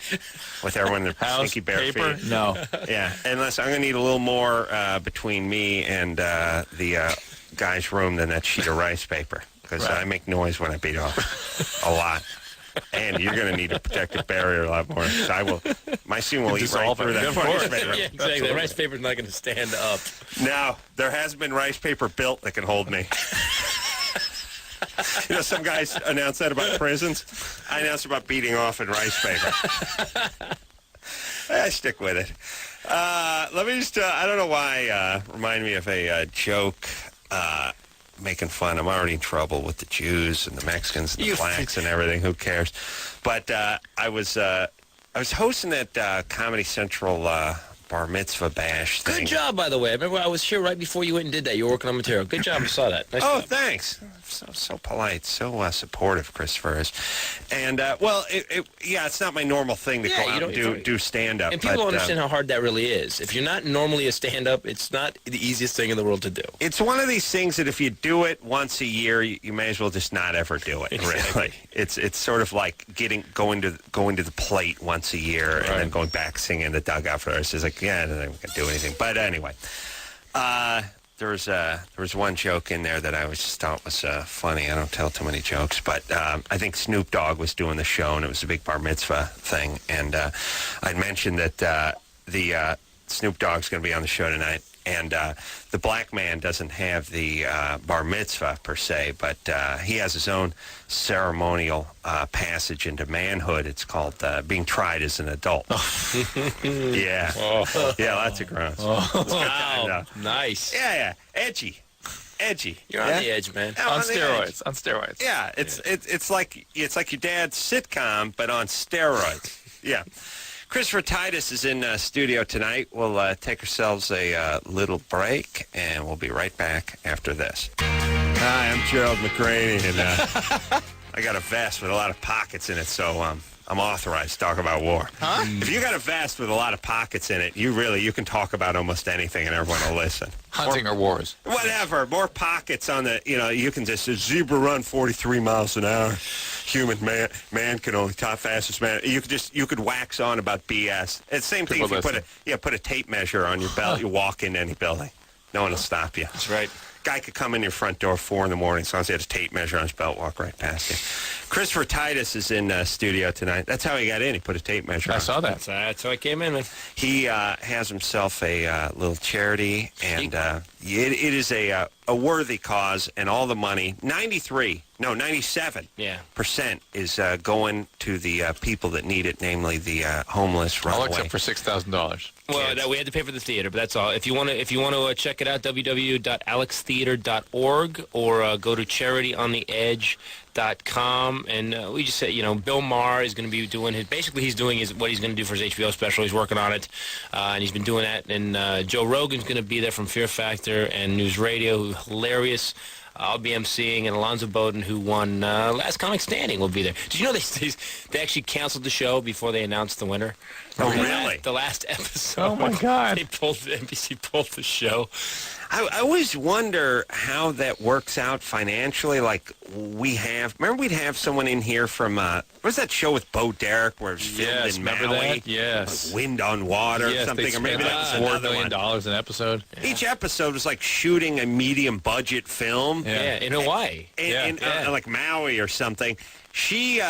with everyone in their stinky bare paper? feet. No. Yeah, unless I'm going to need a little more between me and the guy's room than that sheet of rice paper, because I make noise when I beat off a lot. And you're going to need a protective barrier a lot more. So my scene will eat right through that rice paper. Yeah, exactly. The rice paper's not going to stand up. No, there has been rice paper built that can hold me. Some guys announce that about prisons. I announce about beating off in rice paper. I stick with it. Let me just, I don't know why, remind me of a joke making fun. I'm already in trouble with the Jews and the Mexicans and the blacks and everything. Who cares? But I was hosting that Comedy Central bar mitzvah bash thing. Good job, by the way. I remember I was here right before you went and did that. You were working on material. Good job. I saw that. Nice job. Thanks. So polite, so supportive, Christopher is. And, it's not my normal thing to go out and do stand-up. And people don't understand how hard that really is. If you're not normally a stand-up, it's not the easiest thing in the world to do. It's one of these things that if you do it once a year, you may as well just not ever do it, really. It's sort of like going to the plate once a year and then going back singing the dugout for the rest. It's like, I don't think we can do anything. But anyway, there was one joke in there that I just thought was funny. I don't tell too many jokes, but I think Snoop Dogg was doing the show, and it was a big bar mitzvah thing. And I mentioned that the Snoop Dogg's going to be on the show tonight. And the black man doesn't have the bar mitzvah per se, but he has his own ceremonial passage into manhood. It's called being tried as an adult. Yeah. Yeah, lots of groans. Wow. Nice. Yeah. Edgy. You're on the edge, man. Yeah, on steroids. Yeah, it's like your dad's sitcom, but on steroids. Yeah. Christopher Titus is in studio tonight. We'll take ourselves a little break, and we'll be right back after this. Hi, I'm Gerald McRaney, and I got a vest with a lot of pockets in it, so I'm authorized to talk about war. Huh? If you got a vest with a lot of pockets in it, you can talk about almost anything, and everyone will listen. Hunting or wars? Whatever. More pockets on the, you can just, zebra run 43 miles an hour. Human man can only top fastest man. You could wax on about BS. It's the same thing if you put a tape measure on your belt. You walk into any building, no one will stop you. That's right. Guy could come in your front door 4 in the morning, as long as he had a tape measure on his belt, walk right past you. Christopher Titus is in studio tonight. That's how he got in. He put a tape measure on. I saw that. That's how I came in, man. He has himself a little charity, and it is a worthy cause, and all the money, 97% is going to the people that need it, namely the homeless runaway. All except for $6,000. Well, we had to pay for the theater, but that's all. If you want to check it out, www.alextheater.org or go to charityontheedge.com. And we just said, Bill Maher is going to be doing what he's doing is what he's going to do for his HBO special. He's working on it, and he's been doing that. And Joe Rogan's going to be there from Fear Factor and News Radio, who's hilarious. I'll be emceeing, and Alonzo Bowden, who won Last Comic Standing, will be there. Did you know they actually canceled the show before they announced the winner? Oh, really? The last episode. Oh, my God. NBC pulled the show. I always wonder how that works out financially. Like, we'd have someone in here from, what was that show with Bo Derek where it was filmed in Maui? That? Yes. Like Wind on Water or something. Or maybe that was $4 million an episode. Yeah. Each episode was like shooting a medium budget film. Yeah, in Hawaii. In like Maui or something. She,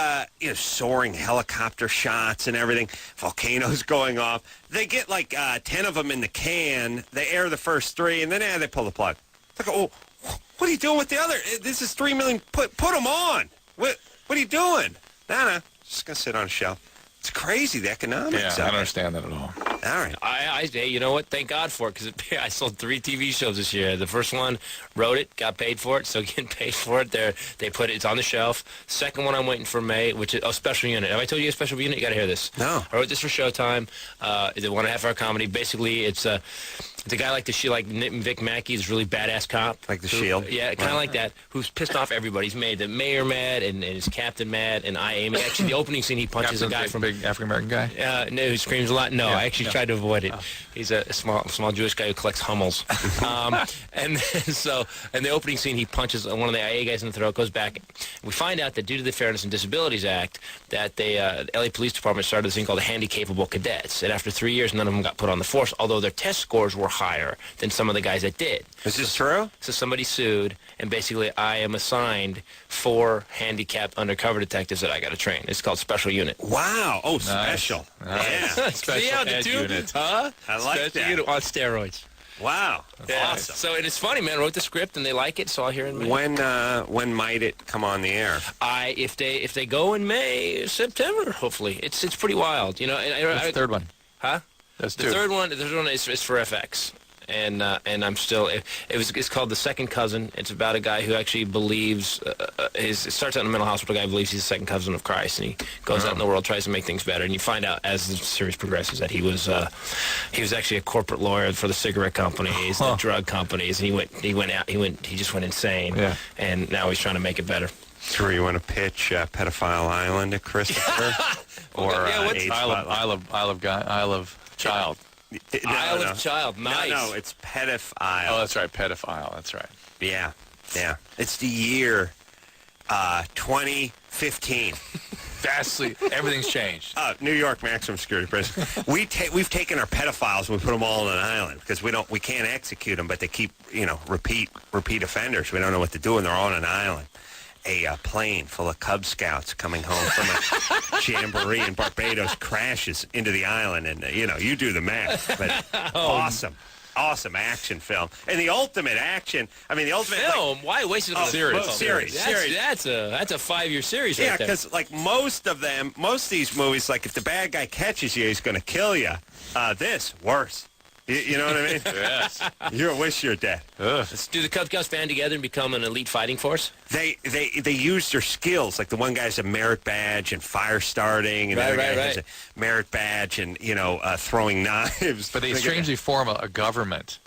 soaring helicopter shots and everything, volcanoes going off. They get like 10 of them in the can. They air the first 3, and then they pull the plug. It's like, oh, what are you doing with the other? This is $3 million. Put them on. What are you doing? No, just gonna sit on a shelf. It's crazy, the economics. Yeah, I don't understand that at all. All right. Hey, you know what? Thank God for it, because I sold 3 TV shows this year. The first one, wrote it, got paid for it, so getting paid for it. They put it's on the shelf. Second one, I'm waiting for May, which is Special Unit. Have I told you a Special Unit? You got to hear this. No. I wrote this for Showtime. It's a 1.5-hour comedy. Basically, it's a guy like Vic Mackey, this really badass cop. Like The Shield? Yeah, kind of like that, who's pissed off everybody. He's made the mayor mad and his captain mad, and I am. Actually, the opening scene, he punches a guy from... Big African-American guy? No, who screams a lot. No, I actually tried to avoid it. He's a small Jewish guy who collects Hummels. And the opening scene, he punches one of the IA guys in the throat, goes back. We find out that due to the Fairness and Disabilities Act, that the LA Police Department started this thing called the Handy-Capable Cadets. And after 3 years, none of them got put on the force, although their test scores were higher than some of the guys that did. Is this true? So somebody sued, and basically I am assigned 4 handicapped undercover detectives that I got to train. It's called Special Unit. Wow. Oh, special. Nice. Yeah. Special ed unit. Huh? I like Special that. Unit on steroids. Wow. Yeah. Awesome. So and it's funny, man. I wrote the script and they like it, so I'll hear it in May. When might it come on the air? If they go in May, September, hopefully. It's pretty wild, you know. What's the third one? Huh? That's The 2. third one is for FX. and I'm still. It's called The Second Cousin. It's about a guy who actually believes. It starts out in a mental hospital. A guy believes he's the second cousin of Christ, and he goes out in the world, tries to make things better. And you find out as the series progresses that he was actually a corporate lawyer for the cigarette companies, the drug companies, and he just went insane. Yeah. And now he's trying to make it better. Drew, you want to pitch Pedophile Island to Christopher? Or Isle of Child. Isle of Child, nice. No, it's pedophile. Oh, that's right, pedophile. That's right. Yeah. It's the year 2015. Vastly, everything's changed. New York maximum security prison. We've taken our pedophiles and we put them all on an island because we can't execute them, but they keep repeat offenders. We don't know what to do, and they're all on an island. A plane full of Cub Scouts coming home from a jamboree in Barbados crashes into the island, and you do the math. But awesome action film, and the ultimate action. I mean, the ultimate film. Why waste it on a series? Series. That's a 5-year series. Yeah, right there. because like most of these movies, like if the bad guy catches you, he's going to kill you. This worse. You know what I mean? Yes. You wish you're dead. Do the Cub Scouts band together and become an elite fighting force? They use their skills. Like the one guy's a merit badge and fire starting, and the other guy has a merit badge and throwing knives. But they strangely form a government.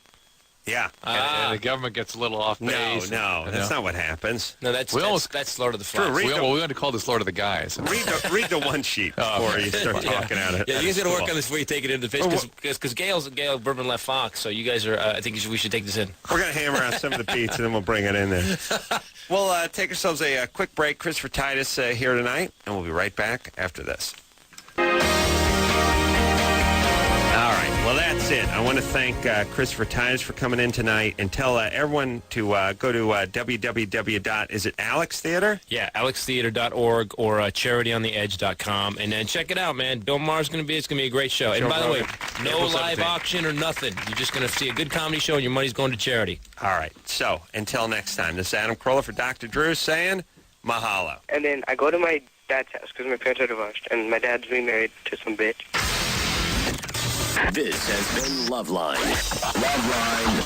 Yeah. And the government gets a little off base. No, that's not what happens. No, that's Lord of the Flies. We want to call this Lord of the Guys. Read the one sheet before you start talking at it. Yeah, you guys got to work on this before you take it into the pitch, because Gail Berman left Fox, so you guys are. I think we should take this in. We're going to hammer out some of the beats, and then we'll bring it in there. We'll take ourselves a quick break. Christopher Titus here tonight, and we'll be right back after this. All right, well, that's it. I want to thank Christopher Titus for coming in tonight, and tell everyone to go to www. Is it Alex Theater? Yeah, alextheater.org or charityontheedge.com, and then check it out, man. Bill Maher's going to be. It's going to be a great show. And by the way, no live auction or nothing. You're just going to see a good comedy show, and your money's going to charity. All right. So until next time, this is Adam Carolla for Dr. Drew saying mahalo. And then I go to my dad's house because my parents are divorced, and my dad's remarried to some bitch. This has been Loveline. Loveline.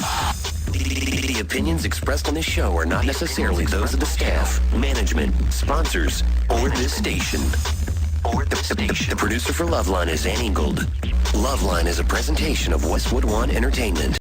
The opinions expressed on this show are not necessarily those of the staff, management, sponsors, or this station. The producer for Loveline is Ann Ingold. Loveline is a presentation of Westwood One Entertainment.